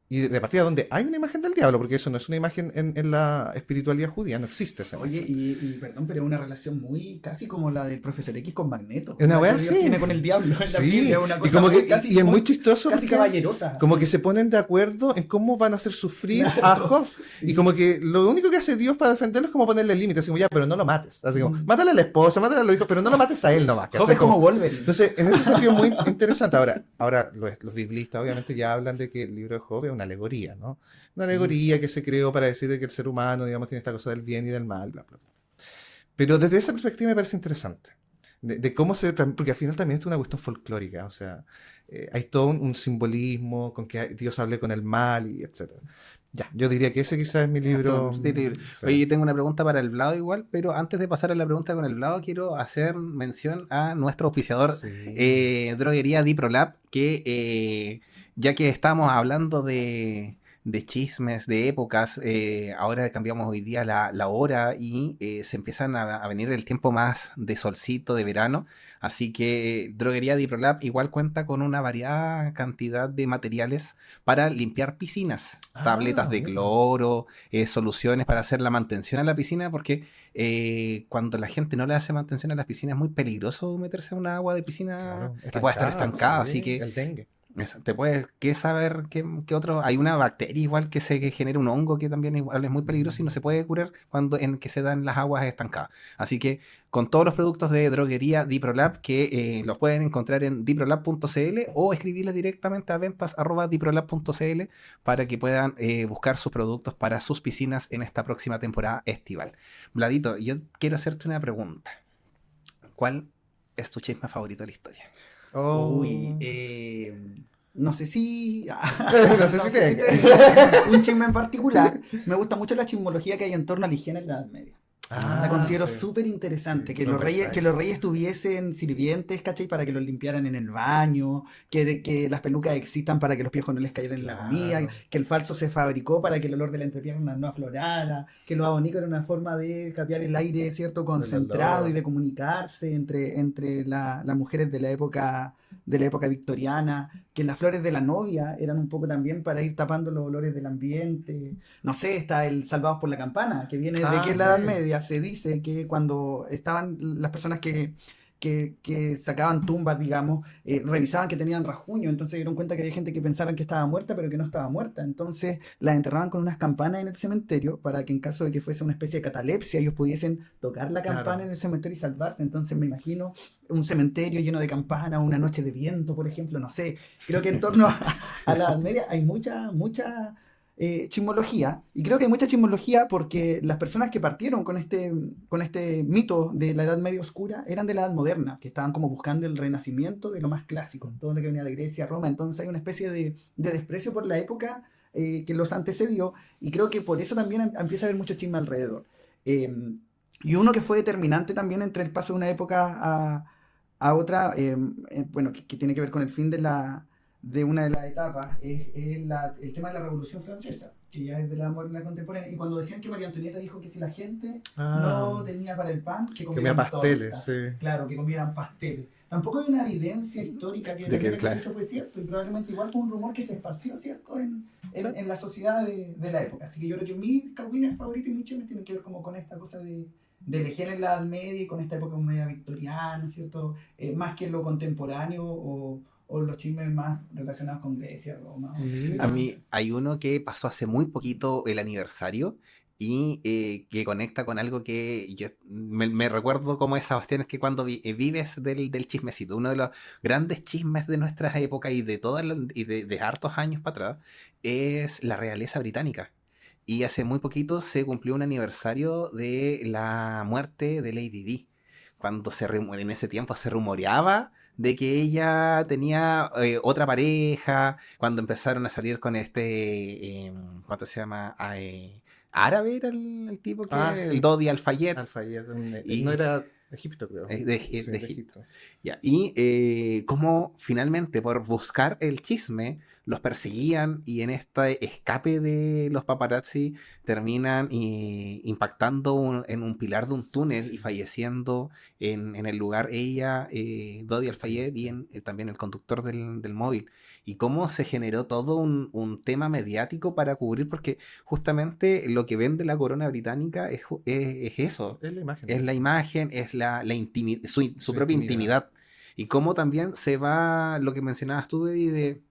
S2: Y de partida donde hay una imagen del diablo, porque eso no es una imagen en la espiritualidad judía, no existe esa imagen.
S3: Oye, y perdón, pero es una relación muy casi como la del Profesor X con Magneto.
S2: Es una
S3: La
S2: wea
S3: que Dios
S2: así.
S3: tiene con el diablo en la
S2: Sí,
S3: Biblia, una
S2: y
S3: cosa
S2: como
S3: muy,
S2: que
S3: casi
S2: y es
S3: como-
S2: muy chistoso
S3: casi
S2: porque
S3: caballerosa.
S2: como que se ponen de acuerdo en cómo van a hacer sufrir
S3: Claro,
S2: a Job.
S3: sí.
S2: Y como que lo único que hace Dios para defenderlo es como ponerle límites, así como ya, pero no lo mates. Así como, mátale a la esposa, mátale a los hijos, pero no lo mates a él nomás.
S3: Job
S2: ¿cachai?
S3: es como Wolverine.
S2: Entonces, en ese sentido es muy interesante. Ahora los biblistas obviamente ya hablan de que el libro de Job es una alegoría, ¿no? Una alegoría que se creó para decir de que el ser humano, digamos, tiene esta cosa del bien y del mal, bla, bla, bla. Pero desde esa perspectiva me parece interesante. De cómo porque al final también es una cuestión folclórica, o sea, hay todo un simbolismo con que Dios hable con el mal y etcétera. Ya, yo diría que ese quizás es mi libro.
S1: Sí, libro.
S2: Sí.
S1: Oye, yo tengo una pregunta para el Vlado igual, pero antes de pasar a la pregunta con el Vlado, quiero hacer mención a nuestro auspiciador,
S2: Sí.
S1: Droguería Diprolab, que ya que estamos hablando de chismes, de épocas, ahora cambiamos hoy día la hora y se empiezan a venir el tiempo más de solcito, de verano, así que Droguería Diprolab igual cuenta con una variada cantidad de materiales para limpiar piscinas, tabletas de
S2: bueno.
S1: cloro, soluciones para hacer la mantención a la piscina, porque cuando la gente no le hace mantención a las piscinas es muy peligroso meterse en una agua de piscina
S2: Claro,
S1: que pueda estar estancada,
S2: sí,
S1: así que
S2: el dengue.
S1: te puedes saber qué otro. Hay una bacteria igual que genera un hongo que también igual es muy peligroso y no se puede curar cuando en que se dan las aguas estancadas. Así que con todos los productos de droguería Diprolab que los pueden encontrar en diprolab.cl o escribirles directamente a ventas@diprolab.cl para que puedan buscar sus productos para sus piscinas en esta próxima temporada estival. Vladito, yo quiero hacerte una pregunta. ¿Cuál es tu chisme favorito de la historia?
S2: Oh.
S3: Uy, no sé si...
S2: No sé si
S3: un chisme en particular. Me gusta mucho la chismología que hay en torno a la higiene en la Edad Media. La considero
S2: sí.
S3: súper interesante,
S2: Sí,
S3: que
S2: los
S3: que los reyes tuviesen sirvientes, ¿cachai? Para que los limpiaran en el baño, que las pelucas existan para que los piojos no les cayeran en la comida,
S2: Claro.
S3: que el falso se fabricó para que el olor de la entrepierna no aflorara, que los abanicos era una forma de cambiar el aire, ¿cierto?
S2: Del
S3: Concentrado y
S2: olor.
S3: de comunicarse entre las mujeres de la época victoriana, que las flores de la novia eran un poco también para ir tapando los olores del ambiente. No sé, está el Salvados por la Campana, que viene de que en la Edad
S2: Sí.
S3: Media se dice que cuando estaban las personas que sacaban tumbas, digamos, revisaban que tenían rasguño, entonces se dieron cuenta que había gente que pensaban que estaba muerta, pero que no estaba muerta. Entonces las enterraban con unas campanas en el cementerio para que en caso de que fuese una especie de catalepsia, ellos pudiesen tocar la campana
S2: Claro.
S3: en el cementerio y salvarse. Entonces me imagino un cementerio lleno de campanas, una noche de viento, por ejemplo, no sé. Creo que en torno a la Edad Media hay mucha chismología, y creo que hay mucha chismología porque las personas que partieron con este mito de la Edad Media Oscura eran de la Edad Moderna, que estaban como buscando el renacimiento de lo más clásico, todo lo que venía de Grecia, Roma. Entonces hay una especie de desprecio por la época que los antecedió, y creo que por eso también empieza a haber mucho chisme alrededor. Eh, y uno que fue determinante también entre el paso de una época a otra, bueno, que tiene que ver con el fin de una de las etapas, es el tema de la Revolución Francesa, que ya es de la moderna contemporánea. Y cuando decían que María Antonieta dijo que si la gente no tenía para el pan, que
S2: Comía
S3: comieran
S2: pasteles,
S3: tortas.
S2: sí.
S3: Claro, que comieran pasteles. Tampoco hay una evidencia histórica que
S1: De
S3: determine
S1: que,
S3: que ese
S1: claro.
S3: hecho fue cierto, y probablemente igual fue un rumor que se esparció, ¿cierto?, en la sociedad de la época. Así que yo creo que mis cagüines favoritos y mis chismes tienen que ver como con esta cosa de elegir en la Edad Media y con esta época media victoriana, ¿cierto? Más que lo contemporáneo o los chismes más relacionados con Grecia, Roma.
S1: A mí hay uno que pasó hace muy poquito el aniversario y que conecta con algo que yo me recuerdo como esa cuestión es que cuando vives del chismecito, uno de los grandes chismes de nuestras épocas y de todas y de hartos años para atrás es la realeza británica. Y hace muy poquito se cumplió un aniversario de la muerte de Lady Di. Cuando en ese tiempo se rumoreaba de que ella tenía otra pareja, cuando empezaron a salir con ¿cuánto se llama? Árabe era el tipo el
S2: Sí.
S1: Dodi Al-Fayed.
S2: Al-Fayed. No
S1: Y
S2: era Egipto, creo.
S1: de
S2: Sí, de
S1: Egipto.
S2: Egipto.
S1: Ya, y cómo finalmente por buscar el chisme los perseguían y en este escape de los paparazzi terminan impactando en un pilar de un túnel y falleciendo en el lugar ella, Dodi Al-Fayed y también el conductor del móvil. Y cómo se generó todo un tema mediático para cubrir, porque justamente lo que vende la corona británica es eso.
S2: Es la imagen.
S1: Es la imagen, es su propia
S2: intimidad.
S1: intimidad. Y cómo también se va, lo que mencionabas tú, Eddie, de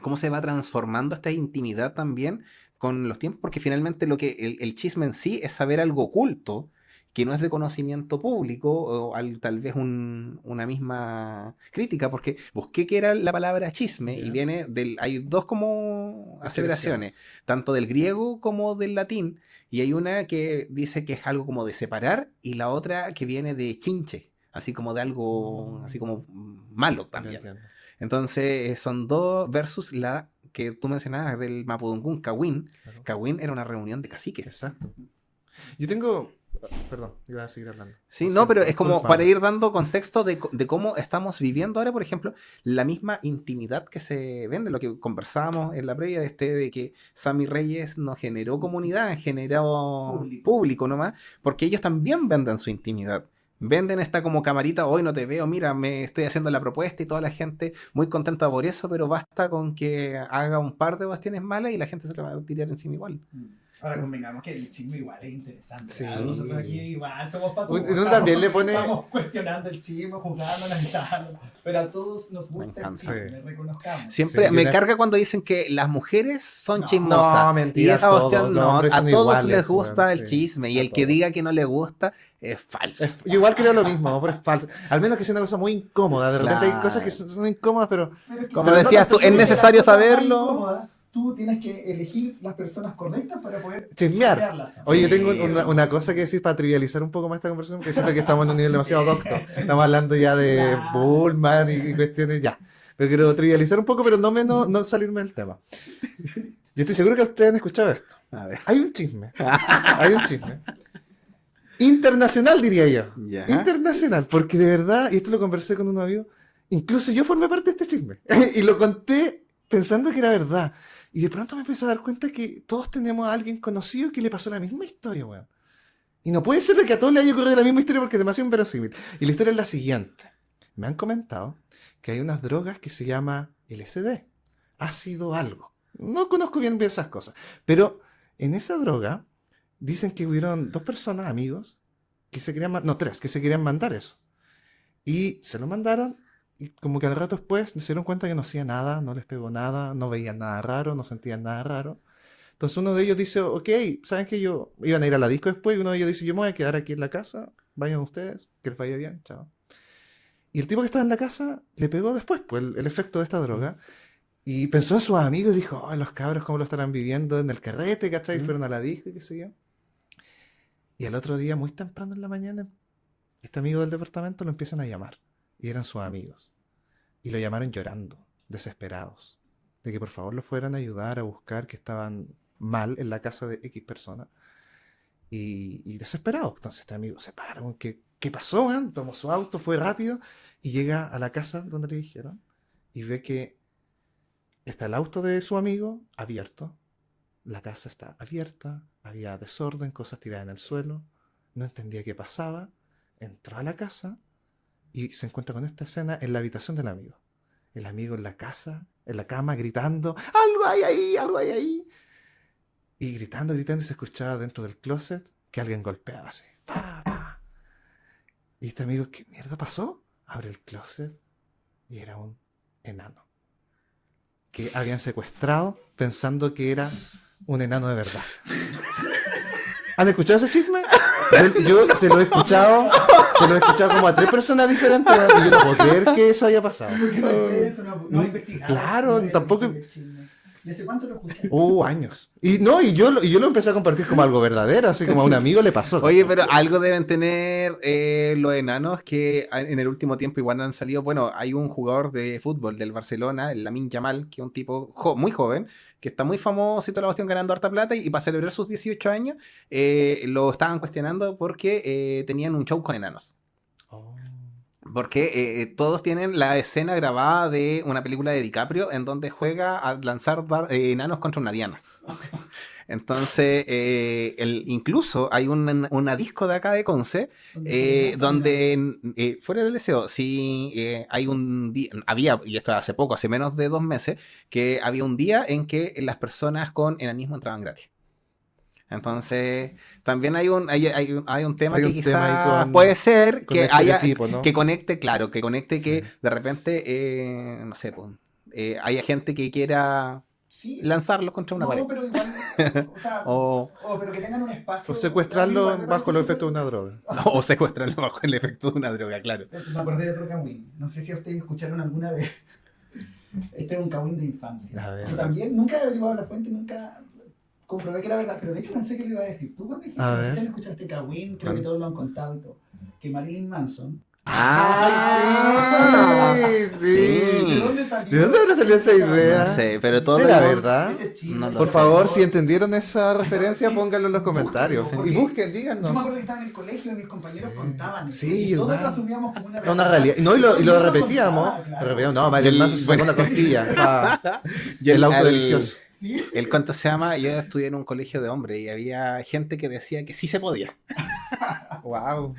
S1: cómo se va transformando esta intimidad también con los tiempos, porque finalmente el chisme en sí es saber algo oculto, que no es de conocimiento público, o tal vez una misma crítica, porque busqué que era la palabra chisme, y viene hay dos como aseveraciones, tanto del griego como del latín, y hay una que dice que es algo como de separar, y la otra que viene de chinche, así como de algo, así como malo también. Entonces son dos versus la que tú mencionabas del Mapudungun, Cawin.
S2: Claro.
S1: Cawin era una reunión de caciques.
S2: Exacto. Yo tengo... Perdón, iba a seguir hablando.
S1: Sí, no, pero es como para ir dando contexto de cómo estamos viviendo ahora, por ejemplo, la misma intimidad que se vende, lo que conversábamos en la previa de que Sammy Reyes no generó comunidad, generó público nomás, porque ellos también venden su intimidad. Venden esta como camarita, hoy no te veo, mira, me estoy haciendo la propuesta y toda la gente muy contenta por eso, pero basta con que haga un par de cuestiones malas y la gente se le va a tirar encima igual.
S3: Ahora convengamos que el chisme igual es interesante.
S2: Sí.
S3: Claro, nosotros aquí igual somos patudos.
S2: Uno también le pone...
S3: Estamos cuestionando el chisme, juzgando, analizando. Pero a todos nos gusta el chisme,
S2: Sí.
S3: reconozcamos.
S1: Siempre
S2: Sí,
S1: me carga cuando dicen que las mujeres son
S3: No,
S1: chismosas.
S2: no, mentira,
S1: Y esa cuestión
S2: los hombres
S1: a
S2: son
S1: todos
S2: iguales,
S1: les gusta
S2: weón,
S1: el
S2: sí,
S1: chisme. Y
S2: a
S1: el que
S2: todos.
S1: diga que no le gusta es falso.
S2: Yo igual creo lo mismo, pero es falso. Al menos que sea una cosa muy incómoda. De repente hay
S1: Claro.
S2: cosas que son incómodas, pero...
S1: Como decías tú, es necesario saberlo.
S3: Tú tienes que elegir las personas correctas para poder
S2: chismear.
S3: chismearlas.
S2: Oye, yo
S1: Sí.
S2: tengo una cosa que decir para trivializar un poco más esta conversación, porque siento que estamos en un nivel demasiado docto. Estamos hablando ya de
S3: Claro.
S2: Bullman y cuestiones, ya. Pero quiero trivializar un poco, pero no salirme del tema. Yo estoy seguro que ustedes han escuchado esto.
S1: A ver.
S2: Hay un chisme. Hay un chisme. internacional, diría yo.
S1: Ya.
S2: Internacional, porque de verdad, y esto lo conversé con un amigo, incluso yo formé parte de este chisme. Y lo conté pensando que era verdad. Y de pronto me empecé a dar cuenta que todos tenemos a alguien conocido que le pasó la misma historia, weón. Y no puede ser de que a todos le haya ocurrido la misma historia porque es demasiado inverosímil. Y la historia es la siguiente. Me han comentado que hay unas drogas que se llama LSD. Ácido algo. No conozco bien esas cosas. Pero en esa droga dicen que hubieron 2 personas, amigos, que se querían... No, 3, que se querían mandar eso. Y se lo mandaron y como que al rato después se dieron cuenta que no hacía nada, no les pegó nada, no veían nada raro, no sentían nada raro. Entonces uno de ellos dice, ok, ¿saben que yo iban a ir a la disco después? Y uno de ellos dice, yo me voy a quedar aquí en la casa, vayan ustedes, que les vaya bien, chao. Y el tipo que estaba en la casa le pegó después pues, el efecto de esta droga. Y pensó en sus amigos y dijo, oh, los cabros cómo lo estarán viviendo en el carrete, ¿cachai? Fueron a la disco y qué sé yo. Y al otro día, muy temprano en la mañana, este amigo del departamento lo empiezan a llamar. Y eran sus amigos. Y lo llamaron llorando, desesperados. De que por favor lo fueran a ayudar a buscar que estaban mal en la casa de X persona. Y desesperados. Entonces este amigo se paró. ¿Qué pasó, man? Tomó su auto, fue rápido. Y llega a la casa donde le dijeron. Y ve que está el auto de su amigo abierto. La casa está abierta. Había desorden, cosas tiradas en el suelo. No entendía qué pasaba. Entró a la casa y se encuentra con esta escena en la habitación del amigo. El amigo en la casa, en la cama, gritando, ¡algo hay ahí! ¡Algo hay ahí! Y gritando, y se escuchaba dentro del closet que alguien golpeaba así. ¡Pa, pa! Y este amigo, ¿qué mierda pasó? Abre el closet y era un enano. Que habían secuestrado pensando que era un enano de verdad. ¿Han escuchado ese chisme? Yo se lo he escuchado como a 3 personas diferentes y yo no puedo creer que eso haya pasado.
S3: Porque no hay eso, no hay investigado.
S2: Claro,
S3: No hay
S2: tampoco...
S3: investigado. ¿Y hace cuánto lo escuchaste?
S2: Años. Y yo lo empecé a compartir como algo verdadero, así como a un amigo le pasó.
S1: Oye, pero algo deben tener los enanos que en el último tiempo igual han salido. Bueno, hay un jugador de fútbol del Barcelona, el Lamine Yamal, que es un tipo muy joven, que está muy famoso y toda la cuestión ganando harta plata. Y para celebrar sus 18 años, lo estaban cuestionando porque tenían un show con enanos. Porque todos tienen la escena grabada de una película de DiCaprio en donde juega a lanzar enanos contra una diana. Entonces, incluso hay una disco de acá de Conce, donde fuera del deseo, sí, hay un día, había, y esto hace poco, hace menos de 2 meses, que había un día en que las personas con enanismo entraban gratis. Entonces, también hay un tema
S2: Hay
S1: que
S2: un tema
S1: quizá
S2: ahí
S1: puede ser
S2: con
S1: que
S2: el
S1: haya,
S2: estereotipo, ¿no?
S1: que conecte, claro, que conecte
S2: Sí.
S1: que de repente, no sé, pues, haya gente que quiera
S3: Sí.
S1: lanzarlos contra una pared.
S3: No, pero igual, o sea, pero que tengan un espacio.
S2: O secuestrarlo
S3: A mí me
S2: bajo
S3: parece
S2: los efectos de
S3: súper-
S2: una droga.
S1: O secuestrarlo bajo el efecto de una droga, claro.
S3: Me acordé de otro Kawin. No sé si ustedes escucharon alguna vez. Este es un Kawin de infancia.
S2: A ver.
S3: Que también nunca he averiguado la fuente, nunca comprobé que era verdad, pero de hecho pensé que lo iba a decir. Tú cuando dijiste,
S2: A
S3: no sé
S2: ver.
S3: si han escuchado este Kawin, creo que todos lo han contado y todo, que Marilyn Manson.
S2: Sí.
S3: ¿De dónde salió?
S2: ¿De dónde habrá salido esa idea?
S1: No sé, pero todo
S2: ¿Será
S1: el-
S2: verdad?
S3: Ese chisme,
S1: No lo
S2: Por
S1: sé.
S2: favor, si entendieron esa referencia,
S3: Sí.
S2: pónganlo en los comentarios.
S3: Búsquenlo,
S2: Y
S3: porque
S2: busquen,
S3: Yo me
S2: díganos.
S3: acuerdo que estaba en el colegio y mis compañeros contaban.
S2: Sí,
S3: y todos
S2: igual.
S3: lo asumíamos como una
S2: Es una realidad. No, y lo
S3: Nunca
S2: repetíamos.
S3: contaba, claro.
S2: Lo repetíamos. No, Marilyn
S1: Y el-
S2: Manson se sacó una costilla.
S1: Y
S2: El auto delicioso.
S3: Sí.
S1: El cuento se llama, yo estudié en un colegio de hombres y había gente que decía que sí se podía.
S2: Wow.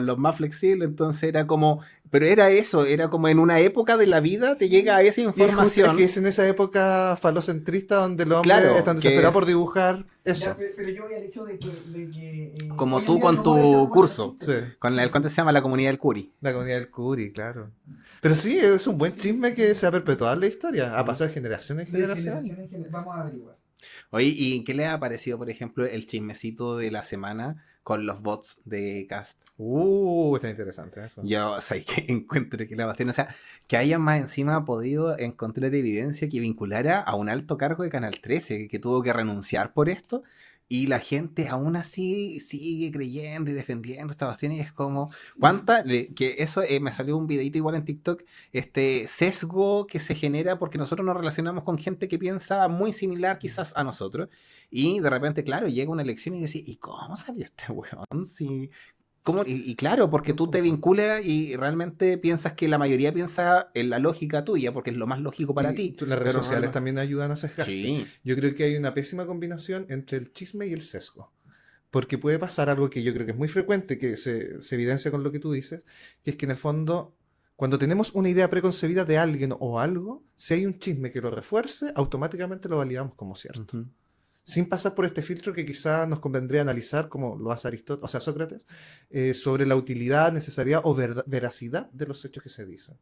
S1: Los más flexibles, entonces era como, pero era eso, era como en una época de la vida te llega esa
S2: Y es
S1: información.
S2: que es en esa época falocentrista donde los hombres
S1: Claro,
S2: están
S1: que
S2: desesperados
S1: es-
S2: por dibujar eso.
S3: Ya, pero yo voy al hecho de que
S1: Como
S3: hoy en
S1: tú
S3: día
S1: con
S3: no
S1: tu
S3: puede ser como
S1: curso.
S3: existe.
S2: Sí.
S1: Con el cuento se llama La Comunidad del Curi.
S2: La comunidad del Curi, claro. Pero sí, es un buen chisme que se ha perpetuado en la historia. Ha pasado de generación en
S3: De
S2: generación.
S3: generación en vamos a averiguar.
S1: Oye, ¿y qué le ha parecido, por ejemplo, el chismecito de la semana con los bots de Cast?
S2: Está interesante eso.
S1: Yo, o sea, que encuentro que la cuestión, o sea, que hayan más encima podido encontrar evidencia que vinculara a un alto cargo de Canal 13, que tuvo que renunciar por esto, Y la gente aún así sigue creyendo y defendiendo esta cuestión y es como, que eso me salió un videito igual en TikTok, este sesgo que se genera porque nosotros nos relacionamos con gente que piensa muy similar quizás a nosotros y de repente, claro, llega una elección y decís, ¿y cómo salió este weón? Si, ¿cómo? Y claro, porque tú te vinculas y realmente piensas que la mayoría piensa en la lógica tuya porque es lo más lógico para ti.
S2: Las redes
S1: Pero
S2: sociales también ayudan a sesgarte.
S1: Sí.
S2: Yo creo que hay una pésima combinación entre el chisme y el sesgo. Porque puede pasar algo que yo creo que es muy frecuente, que se evidencia con lo que tú dices, que es que en el fondo, cuando tenemos una idea preconcebida de alguien o algo, si hay un chisme que lo refuerce, automáticamente lo validamos como cierto.
S1: Ujú.
S2: Sin pasar por este filtro que quizás nos convendría analizar, como lo hace Aristóteles, o sea, Sócrates, sobre la utilidad, necesariedad o veracidad de los hechos que se dicen.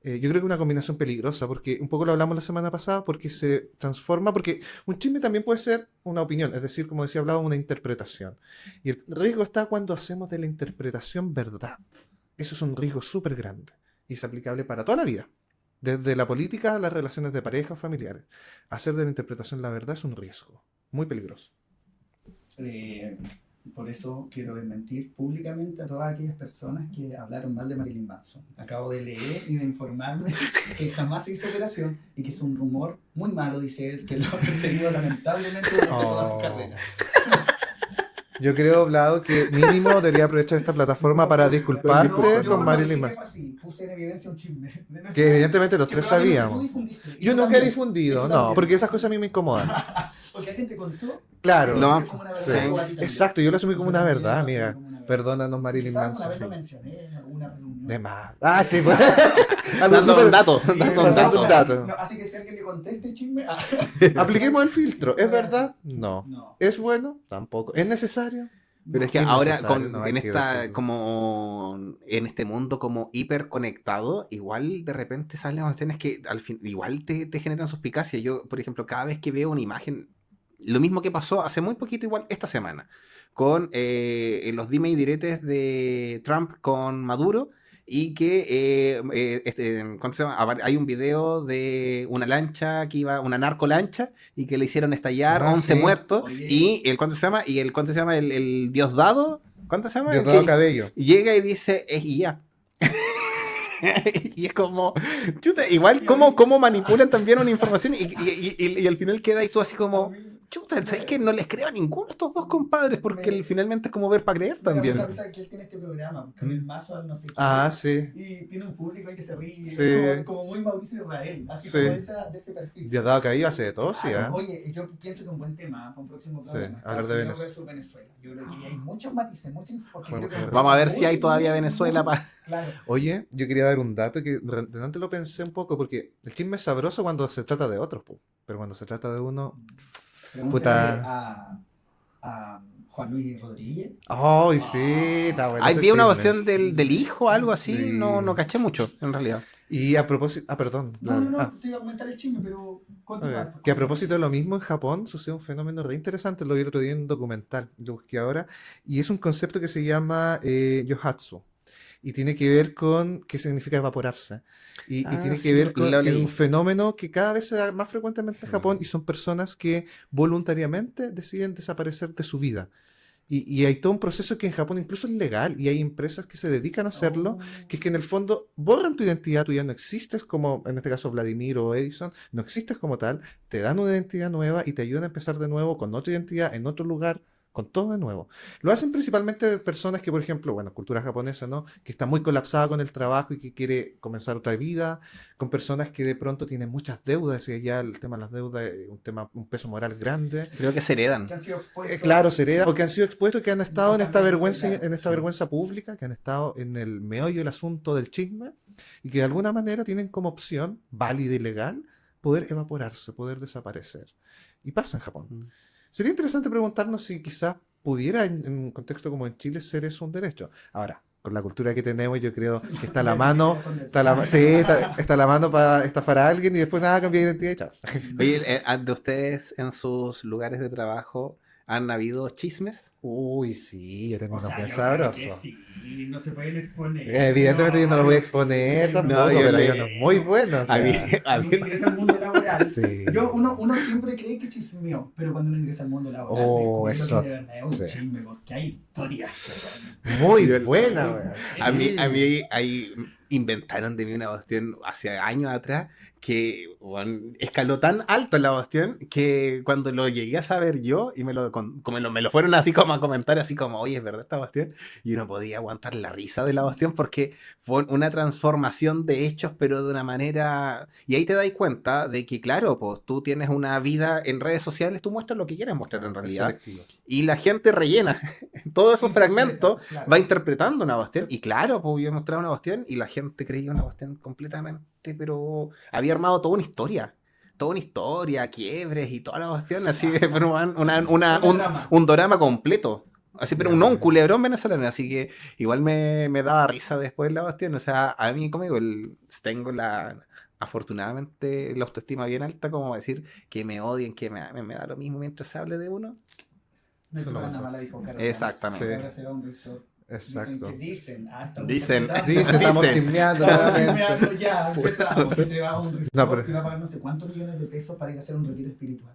S2: Yo creo que es una combinación peligrosa, porque un poco lo hablamos la semana pasada, porque se transforma, porque un chisme también puede ser una opinión, es decir, como decía, hablaba, una interpretación. Y el riesgo está cuando hacemos de la interpretación verdad. Eso es un riesgo súper grande y es aplicable para toda la vida. Desde la política a las relaciones de pareja o familiares. Hacer de la interpretación la verdad es un riesgo muy peligroso.
S3: Por eso quiero desmentir públicamente a todas aquellas personas que hablaron mal de Marilyn Manson. Acabo de leer y de informarme que jamás se hizo operación y que es un rumor muy malo, dice él, que lo ha perseguido lamentablemente durante toda su carrera.
S2: Yo creo, Vlado, que mínimo debería aprovechar esta plataforma para disculparte con Marilyn Manson.
S3: Puse en evidencia un chisme.
S2: Que evidentemente los tres sabíamos. Yo nunca he
S3: también.
S2: difundido,
S3: Y tú
S2: no,
S3: también.
S2: porque esas cosas a mí me incomodan.
S3: Porque alguien te contó.
S2: Claro.
S1: No,
S3: Es como una
S2: Sí.
S3: verdad para ti también.
S2: Exacto, yo lo asumí como
S3: Yo
S2: una
S3: también
S2: verdad,
S3: lo asumí
S2: amiga.
S3: como una verdad.
S2: Perdónanos, Marilyn
S3: Quizás
S2: Manson.
S3: una vez
S2: Sí.
S3: lo mencioné en alguna reunión.
S2: De más. Ah, sí, pues. Algo
S1: Dando
S2: súper-
S1: un dato,
S3: Sí,
S1: dando un
S2: pasando
S1: dato.
S2: un dato.
S3: No, así que si alguien le conteste chisme,
S2: Apliquemos el filtro. ¿Es verdad? No.
S3: no.
S2: ¿Es bueno? Tampoco. ¿Es necesario?
S1: Pero es que
S2: Es
S1: ahora
S2: necesario, no hay
S1: en
S2: que
S1: esta
S2: decirlo.
S1: como en este mundo como hiperconectado, igual de repente salen cuestiones que al fin igual te generan suspicacia. Yo, por ejemplo, cada vez que veo una imagen, lo mismo que pasó hace muy poquito, igual esta semana, con los dime y diretes de Trump con Maduro. Y que ¿cuánto se llama? Hay un video de una lancha que iba, una narcolancha, y que le hicieron estallar
S2: Ah,
S1: 11
S2: sí.
S1: muertos.
S3: Oye.
S1: Y el ¿cuánto se llama? Y el ¿cuánto se llama? El Diosdado. ¿Cuánto se llama? El
S2: Diosdado
S1: que
S2: Cabello.
S1: llega y dice, es IA. Y es como, chuta, igual cómo manipulan también una información y al final queda ahí tú así como, chuta, ¿sabes qué? No les creo a ninguno de estos dos compadres porque finalmente es como ver para creer también.
S3: Me da mucha risa que él tiene este programa con el mazo al no sé qué.
S2: Ah, sí.
S3: Y tiene un público ahí que se ríe.
S2: Sí.
S3: Como muy Mauricio Israel. Así
S2: Sí.
S3: como de ese perfil.
S2: Diosdado Cabello hace de todo, sí,
S3: Claro,
S2: ¿eh?
S3: oye, yo pienso que un buen tema para un próximo
S2: Sí,
S3: programa.
S2: hablar de
S3: Estados Unidos
S2: Venezuela.
S3: versus Venezuela. Yo creo que hay muchos matices, muchas porque
S2: Bueno,
S3: creo que
S1: Vamos a ver
S3: muy,
S1: si hay todavía
S3: muy,
S1: Venezuela
S3: muy-
S1: para...
S3: Claro.
S2: Oye, yo quería dar un dato que de antes lo pensé un poco, porque el chisme es sabroso cuando se trata de otros, po, pero cuando se trata de uno...
S3: Pregúntale
S2: Puta.
S3: a Juan Luis Rodríguez.
S2: ¡Ay, sí! Está bueno
S1: Ahí
S2: ese
S1: vi una
S2: chisme.
S1: cuestión del hijo, algo así,
S2: Sí.
S1: no caché mucho, en realidad.
S2: Y a propósito... Ah, perdón. Ah.
S3: Te iba a comentar el chisme, pero continúa.
S2: Que a propósito de lo mismo, en Japón sucede un fenómeno re interesante, lo vi el otro día en un documental, lo busqué ahora, y es un concepto que se llama yohatsu, y tiene que ver con qué significa evaporarse, y tiene
S1: sí,
S2: que ver con
S1: lo
S2: que es
S1: leí.
S2: un fenómeno que cada vez se da más frecuentemente en
S1: Sí.
S2: Japón, y son personas que voluntariamente deciden desaparecer de su vida. Y hay todo un proceso que en Japón incluso es legal, y hay empresas que se dedican a hacerlo, que es que en el fondo borran tu identidad, tú ya no existes como, en este caso, Vladimir o Edison, no existes como tal, te dan una identidad nueva y te ayudan a empezar de nuevo con otra identidad, en otro lugar, con todo de nuevo. Lo hacen principalmente personas que, por ejemplo, bueno, cultura japonesa, ¿no? Que está muy colapsada con el trabajo y que quiere comenzar otra vida, con personas que de pronto tienen muchas deudas, y ya el tema de las deudas es un peso moral grande.
S1: Creo que se heredan.
S3: Que han sido expuestos.
S2: Claro, se hereda, o que han sido expuestos, que han estado en esta
S3: Totalmente,
S2: vergüenza,
S3: claro,
S2: en esta
S1: sí.
S2: vergüenza pública, que han estado en el meollo del asunto del chisme, y que de alguna manera tienen como opción, válida y legal, poder evaporarse, poder desaparecer. Y pasa en Japón.
S1: Mm.
S2: Sería interesante preguntarnos si quizás pudiera, en un contexto como en Chile, ser eso un derecho. Ahora, con la cultura que tenemos, yo creo que está a la mano, está a la mano para estafar a alguien y después nada, cambiar de identidad y chao.
S1: Oye, de ustedes en sus lugares de trabajo, ¿Han habido chismes?
S2: Uy, sí, yo tengo
S3: O
S2: unos
S3: sea,
S2: bien
S3: yo creo que
S2: sabrosos.
S3: sí, no se pueden exponer.
S2: Evidentemente yo no los voy a exponer tampoco,
S1: No, yo
S2: pero hay
S1: le-
S2: unos muy buenos. O
S1: A mí,
S2: sea,
S1: a
S3: Cuando
S1: mí-
S3: uno ingresa al mundo laboral,
S2: sí.
S3: uno siempre cree que chismeó, pero cuando uno ingresa al mundo laboral,
S2: Oh,
S3: descubre
S2: eso,
S3: que de verdad es un
S2: sí.
S3: chisme, porque hay historias.
S2: Muy
S1: Yo-
S2: buena, weón.
S1: a mí,
S2: Sí.
S1: a mí ahí inventaron de mí una cuestión hace años atrás que bueno, escaló tan alto la cuestión que cuando lo llegué a saber yo y me lo fueron así como a comentar así como, oye, es verdad esta cuestión, yo no podía aguantar la risa de la cuestión porque fue una transformación de hechos pero de una manera... Y ahí te das cuenta de que claro, pues tú tienes una vida en redes sociales, tú muestras lo que quieres mostrar en
S2: Es
S1: realidad
S2: selectivo.
S1: y la gente rellena todos esos fragmentos,
S3: Claro.
S1: va interpretando una cuestión. Y claro, pues yo mostraba una cuestión y la gente creía una cuestión completamente, pero había armado toda una historia. Toda una historia, quiebres y toda la cuestión, así, pero un drama completo. Así, pero
S2: Ya.
S1: un culebrón venezolano. Así que igual me daba risa después la cuestión. O sea, a mí, como digo, tengo afortunadamente la autoestima bien alta, como decir que me odien, que me da lo mismo mientras se hable de uno.
S3: No hay
S2: Eso es lo
S3: propaganda
S2: mejor.
S3: mala, dijo Carol.
S1: Exactamente.
S3: Dance. Ahora se va a un resort.
S2: Exacto.
S3: Dicen, estamos
S1: Dicen.
S3: interpretando.
S2: Dice, estamos
S1: Dicen.
S2: chismeando
S3: Estamos
S2: nuevamente.
S3: chismeando ya, empezamos. Que se va a un resort
S2: No, pero-
S3: y va a pagar no sé cuántos millones de pesos para ir a hacer un retiro espiritual.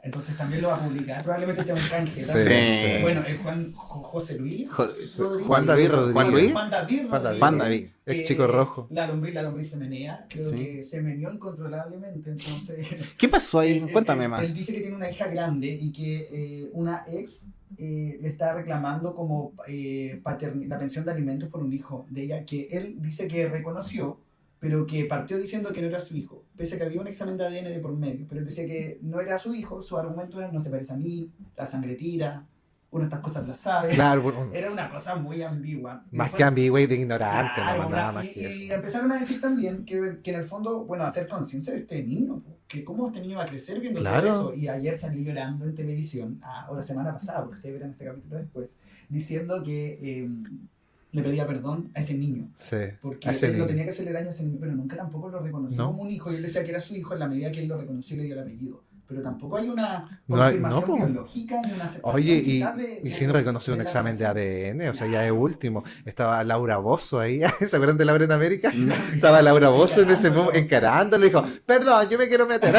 S3: Entonces también lo va a publicar, probablemente sea un canje.
S2: Sí,
S3: también.
S1: sí.
S3: Bueno, el José Luis. Rodríguez.
S2: Juan David Rodríguez.
S1: Juan Luis.
S3: Juan David
S2: Juan David.
S3: Rodríguez.
S1: Juan David.
S2: Ex chico rojo.
S3: La lombriz se menea, creo
S1: Sí.
S3: que se meneó incontrolablemente, entonces...
S1: ¿Qué pasó ahí?
S3: Él-
S1: Cuéntame
S3: él-
S1: más.
S3: Él dice que tiene una hija grande y que una ex le está reclamando como la pensión de alimentos por un hijo de ella que él dice que reconoció, pero que partió diciendo que no era su hijo, pese a que había un examen de ADN de por medio, pero él decía que no era su hijo, su argumento era no se parece a mí, la sangre tira, uno de estas cosas las sabe.
S2: Claro, bueno,
S3: Era una cosa muy ambigua. Y
S2: más
S3: después-
S2: que ambigua y de ignorante,
S3: Claro,
S2: no, nada más que
S3: y
S2: eso.
S3: empezaron a decir también que en el fondo, bueno, hacer conciencia de este niño, po, que cómo este niño va a crecer viendo
S2: Claro.
S3: todo eso. Y ayer salió llorando en televisión, o la semana pasada, porque ustedes verán este capítulo después, diciendo que le pedía perdón a ese niño.
S2: Sí,
S3: Porque
S2: a ese
S3: él no
S2: niño.
S3: tenía que hacerle daño a ese niño, pero nunca tampoco lo reconoció
S2: No.
S3: como un hijo. Y él decía que era su hijo en la medida que él lo reconoció y le dio el apellido. Pero tampoco hay una
S2: No hay-
S3: confirmación
S2: no, po.
S3: biológica ni una aceptación.
S2: Oye, y
S3: quizás
S2: y sin reconocer un
S3: la
S2: examen de
S3: raza.
S2: ADN, o sea, ya es último. Estaba Laura Bozzo ahí, ¿se acuerdan de Laura en América? Estaba Laura Bozzo en ese momento encarándolo y dijo, perdón, yo me quiero meter.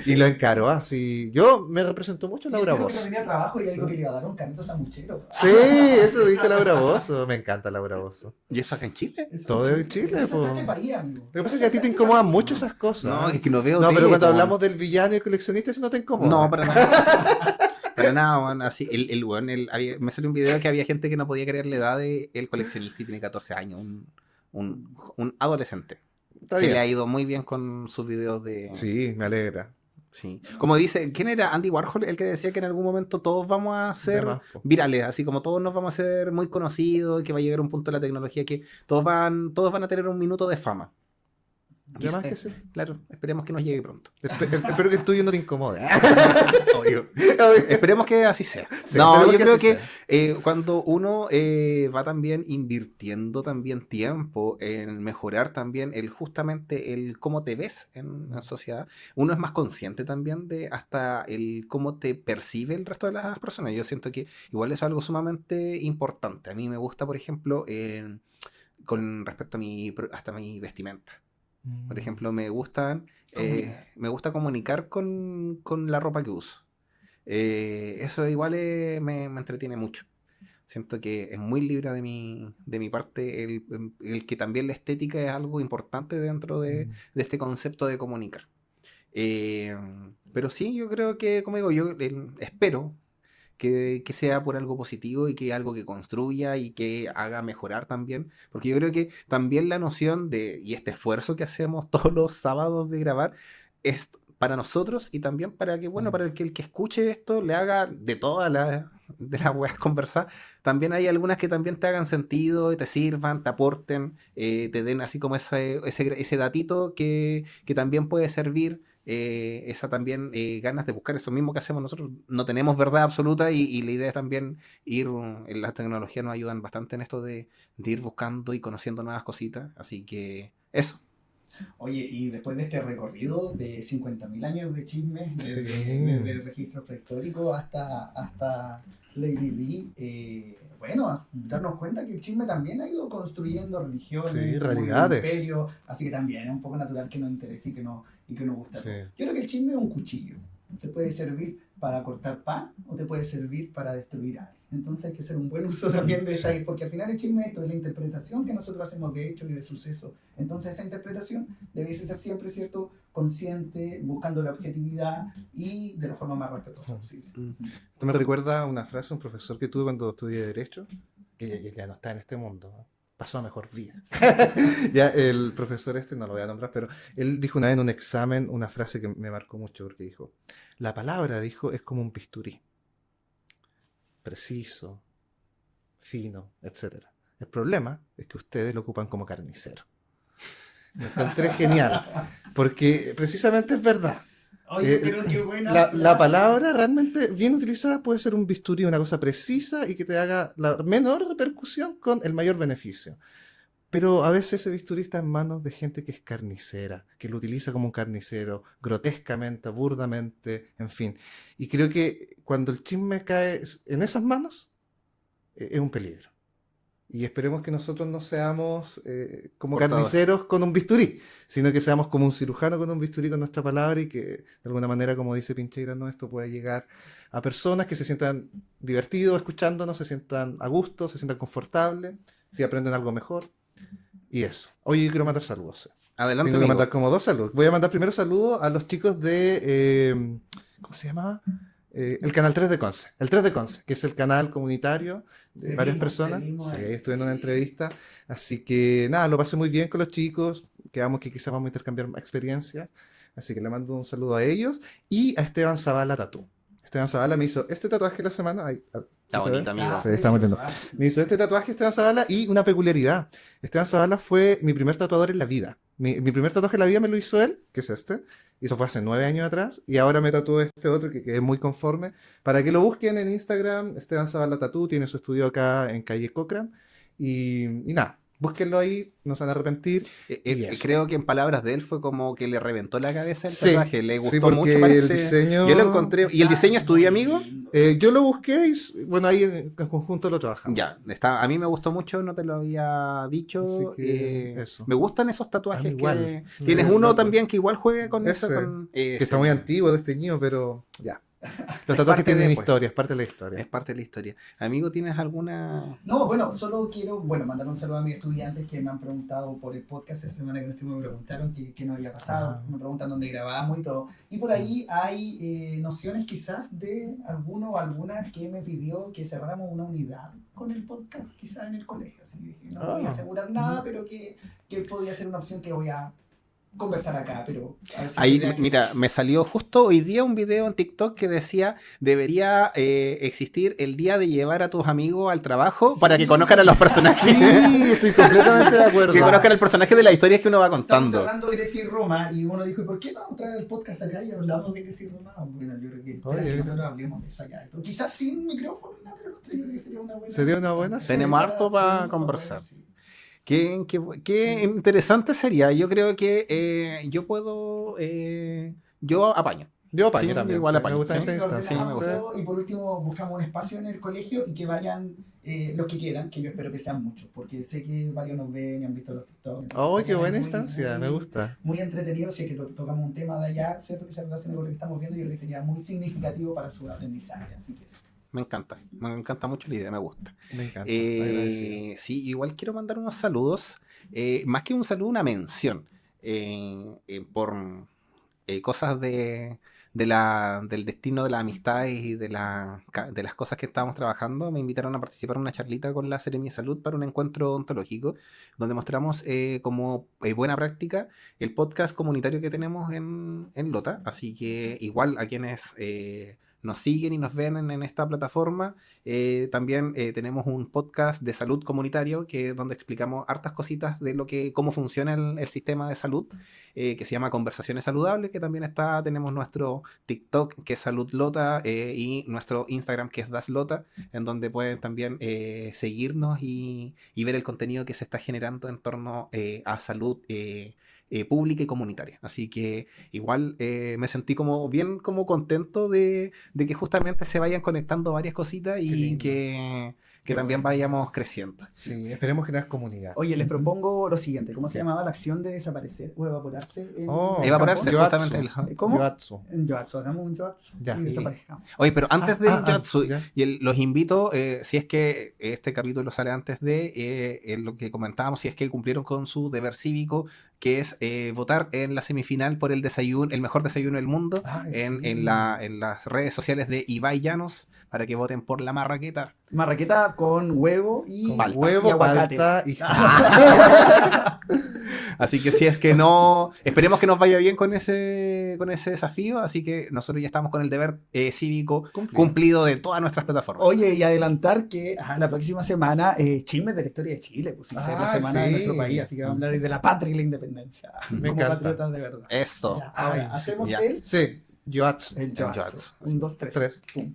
S2: Y lo encaró así. Yo me representó mucho Laura
S3: Dijo que no
S2: Bozzo.
S3: tenía trabajo y ella dijo que le iba a dar un carrito sanguchero.
S2: Sí, eso dijo Laura Bozzo. Me encanta Laura Bozzo.
S1: ¿Y eso acá en Chile?
S3: Eso
S2: Todo
S3: es
S2: en Chile,
S3: Eso
S2: po.
S3: está este país, amigo.
S2: Lo que pasa es que a ti te incomodan mucho esas cosas.
S1: No, es que no veo
S2: No, pero
S1: tele,
S2: cuando
S1: po.
S2: hablamos del villano y el coleccionista, eso no te incomoda.
S1: No, para nada. Para nada, weón. Así, me salió un video que había gente que no podía creer la edad del coleccionista y tiene 14 años. Un adolescente.
S2: Está
S1: Que le ha
S2: bien.
S1: ido muy bien con sus videos de...
S2: Sí, me alegra.
S1: Sí. Como dice, ¿quién era Andy Warhol? El que decía que en algún momento todos vamos a ser
S2: De más, po.
S1: virales, así como todos nos vamos a ser muy conocidos, que va a llegar un punto de la tecnología que todos van a tener un minuto de fama.
S2: De más que sí.
S1: Claro, esperemos que nos llegue pronto.
S2: Espero que el tuyo no te incomode.
S1: Obvio. Esperemos que así sea.
S2: Sí,
S1: No,
S2: esperemos
S1: yo
S2: que
S1: creo
S2: así
S1: que
S2: sea.
S1: cuando uno va también invirtiendo también tiempo en mejorar también justamente el cómo te ves en sociedad, uno es más consciente también de hasta el cómo te percibe el resto de las personas. Yo siento que igual es algo sumamente importante. A mí me gusta, por ejemplo, con respecto a hasta mi vestimenta. Por ejemplo, me gusta comunicar con la ropa que uso. Eso igual me entretiene mucho. Siento que es muy libre de mi parte el que también la estética es algo importante dentro de este concepto de comunicar. Pero sí, yo creo que, como digo, yo espero que sea por algo positivo y que algo que construya y que haga mejorar también, porque yo creo que también la noción y este esfuerzo que hacemos todos los sábados de grabar es para nosotros y también para que, bueno, para el que escuche esto le haga de todas de las weas conversar, también hay algunas que también te hagan sentido y te sirvan, te aporten, te den así como ese datito que también puede servir. Esa también ganas de buscar eso mismo que hacemos nosotros. No tenemos verdad absoluta y la idea es también las tecnologías nos ayudan bastante en esto de ir buscando y conociendo nuevas cositas, así que eso.
S3: Oye, y después de este recorrido de 50.000 años de chismes,
S2: Sí.
S3: desde el registro prehistórico hasta Lady B, bueno, darnos cuenta que el chisme también ha ido construyendo religiones,
S2: Sí,
S3: como el
S2: realidades.
S3: imperio, así que también es un poco natural que nos interese y que nos guste.
S2: Sí.
S3: Yo creo que el chisme es un cuchillo. Te puede servir para cortar pan o te puede servir para destruir algo. Entonces hay que hacer un buen uso también de esta, porque al final el chisme esto es la interpretación que nosotros hacemos de hechos y de sucesos. Entonces esa interpretación debe ser siempre, ¿cierto?, consciente, buscando la objetividad y de la forma más respetuosa posible.
S2: Esto me recuerda a una frase de un profesor que tuve cuando estudié Derecho, que ya no está en este mundo, ¿no? Pasó a mejor vida. Ya, el profesor no lo voy a nombrar, pero él dijo una vez en un examen una frase que me marcó mucho, porque dijo, la palabra, dijo, es como un bisturí. Preciso, fino, etc. El problema es que ustedes lo ocupan como carnicero. Me encontré genial, porque precisamente es verdad.
S3: Oye, pero qué buena
S2: La
S3: frase.
S2: palabra realmente bien utilizada puede ser un bisturí, una cosa precisa y que te haga la menor repercusión con el mayor beneficio. Pero a veces ese bisturí está en manos de gente que es carnicera, que lo utiliza como un carnicero, grotescamente, burdamente, en fin. Y creo que cuando el chisme cae en esas manos, es un peligro. Y esperemos que nosotros no seamos como
S1: Portadores.
S2: carniceros con un bisturí, sino que seamos como un cirujano con un bisturí con nuestra palabra y que de alguna manera, como dice Pincheira, ¿no? Esto pueda llegar a personas que se sientan divertidos escuchándonos, se sientan a gusto, se sientan confortables, si aprenden algo mejor. Y eso. Oye, yo quiero mandar saludos.
S1: Adelante,
S2: Tengo que
S1: amigo.
S2: mandar como 2 saludos. Voy a mandar primero saludos a los chicos de... ¿cómo se llamaba? El canal 3 de Conce. El 3 de Conce, que es el canal comunitario de
S3: Te
S2: varias
S3: vimos,
S2: personas.
S3: te vimos
S2: Sí,
S3: ahí,
S2: ahí estuve en una
S3: sí.
S2: entrevista. Así que nada, lo pasé muy bien con los chicos. Quedamos que quizás vamos a intercambiar experiencias. Así que le mando un saludo a ellos. Y a Esteban Zavala Tatú. Esteban Zavala me hizo este tatuaje la semana. Ay,
S1: Está
S2: ¿se ve?
S1: bonito, amigo.
S2: Sí, está muy lindo. Me hizo este tatuaje Esteban Zavala y una peculiaridad. Esteban Zavala fue mi primer tatuador en la vida. Mi primer tatuaje en la vida me lo hizo él, que es este. Y eso fue hace 9 años atrás. Y ahora me tatuó este otro que quedé muy conforme. Para que lo busquen en Instagram, Esteban Zavala Tatú. Tiene su estudio acá en calle Cochran. Y nada, búsquenlo ahí, no se van a arrepentir. Y eso.
S1: Creo que en palabras de él fue como que le reventó la cabeza el
S2: Sí,
S1: tatuaje. Le
S2: sí,
S1: gustó
S2: porque
S1: mucho,
S2: el
S1: parece.
S2: diseño...
S1: Yo lo encontré. ¿Y el diseño es tuyo, amigo?
S2: Yo lo busqué y bueno, ahí en conjunto lo trabajamos.
S1: Ya, a mí me gustó mucho, no te lo había dicho.
S2: Así que eso.
S1: Me gustan esos
S2: A
S1: tatuajes
S2: mí igual.
S1: que...
S2: Sí,
S1: Tienes
S2: sí,
S1: uno
S2: loco.
S1: también que igual juega con eso.
S2: Ese, que está muy antiguo, desteñido, pero ya. Los tatuajes
S1: parte
S2: tienen
S1: de, pues.
S2: historia, es parte de la
S1: Es
S2: historia.
S1: parte de la historia. Amigo, ¿tienes alguna...?
S3: No, bueno, solo quiero mandar un saludo a mis estudiantes que me han preguntado por el podcast. Esa semana que no estuve me preguntaron qué nos había pasado, me preguntan dónde grabamos y todo. Y por ahí hay nociones quizás de alguno o alguna que me pidió que cerráramos una unidad con el podcast quizás en el colegio. Así que dije, no voy a asegurar nada, pero que podría ser una opción que voy a conversar acá, pero a ver si
S1: Ahí,
S3: la idea
S1: mira, me salió justo hoy día un video en TikTok que decía debería existir el día de llevar a tus amigos al trabajo
S3: Sí.
S1: para que conozcan a los personajes.
S2: Sí, estoy completamente de acuerdo.
S1: Que conozcan el personaje de la historia que uno va
S3: Estamos
S1: contando.
S3: hablando de Grecia y Roma y uno dijo, ¿y por qué no traer el podcast acá y hablamos de Grecia y Roma? Bueno, yo creo que, espera,
S2: Oye,
S3: que nosotros hablemos de eso allá. Pero quizás sin micrófono, no, pero los tres, yo creo que sería una buena.
S2: Sería una buena,
S3: Sí,
S1: Tenemos
S3: para-
S1: harto para
S3: sí,
S1: conversar.
S3: sí.
S1: Qué interesante sería. Yo creo que yo puedo. Yo apaño.
S2: Yo apaño
S1: Sí,
S2: también.
S1: igual
S2: sí,
S1: apaño,
S2: me gusta
S1: sí.
S2: esa
S3: Lo
S2: instancia.
S1: Sí, me
S3: ordenamos
S1: gusta.
S3: todo y por último buscamos un espacio en el colegio y que vayan los que quieran, que yo espero que sean muchos, porque sé que varios nos ven y han visto los TikTok. entonces,
S2: ¡Oh, qué
S3: es
S2: buena
S3: muy,
S2: instancia! Me
S3: muy-
S2: gusta.
S3: Muy entretenido, si es que tocamos un tema de allá, ¿cierto? Que se relaciona con lo que estamos viendo, yo creo que sería muy significativo para su aprendizaje. Así que eso.
S1: Me encanta mucho la idea, me gusta.
S2: Me encanta. agradecido.
S1: Sí, igual quiero mandar unos saludos. Más que un saludo, una mención. Por cosas del destino de las amistades y de las cosas que estábamos trabajando. Me invitaron a participar en una charlita con la Seremi de Salud para un encuentro ontológico, donde mostramos como buena práctica el podcast comunitario que tenemos en Lota. Así que igual a quienes nos siguen y nos ven en esta plataforma, también tenemos un podcast de salud comunitario donde explicamos hartas cositas de cómo funciona el sistema de salud, que se llama Conversaciones Saludables, que también tenemos nuestro TikTok, que es Salud Lota, y nuestro Instagram, que es DasLota, en donde pueden también seguirnos y ver el contenido que se está generando en torno a salud pública y comunitaria. Así que igual me sentí como bien como contento de que justamente se vayan conectando varias cositas y
S2: lindo.
S1: que también vayamos creciendo.
S2: Sí, esperemos generar comunidad.
S3: Oye, les propongo lo siguiente. ¿Cómo se llamaba la acción de desaparecer o evaporarse? En
S2: Oh,
S3: el
S1: Evaporarse,
S3: campo?
S2: Yoatsu.
S1: justamente.
S3: ¿Cómo?
S2: Yoatsu.
S3: En Yoatsu. Hagamos un Yoatsu
S2: Ya.
S3: y desaparezcamos.
S1: Oye, pero antes del Yatsu,
S2: ya.
S1: los invito, si es que este capítulo sale antes de lo que comentábamos, si es que cumplieron con su deber cívico, que es votar en la semifinal por el desayuno, el mejor desayuno del mundo,
S2: Ay,
S1: en
S2: sí.
S1: las redes sociales de Ibai Llanos, para que voten por la marraqueta.
S3: Marraqueta con huevo y,
S2: Con
S1: palta.
S2: huevo,
S3: y aguacate.
S2: palta y
S1: Así que si es que no, esperemos que nos vaya bien con ese desafío, así que nosotros ya estamos con el deber cívico cumplido de todas nuestras plataformas.
S3: Oye, y adelantar que la próxima semana chismes de la historia de Chile, pues sí, es la semana de
S2: sí.
S3: nuestro país, así que vamos a hablar de la patria y la independencia.
S2: Me
S3: como
S2: encanta.
S3: patriotas de verdad.
S1: Eso.
S3: Ya, ahora,
S2: Ay, sí,
S3: hacemos
S1: ya.
S3: el
S2: Sí, Yoatsu.
S1: Yoatsu.
S3: Yoatsu. 1, 2, 3.
S2: Tres.
S3: Pum.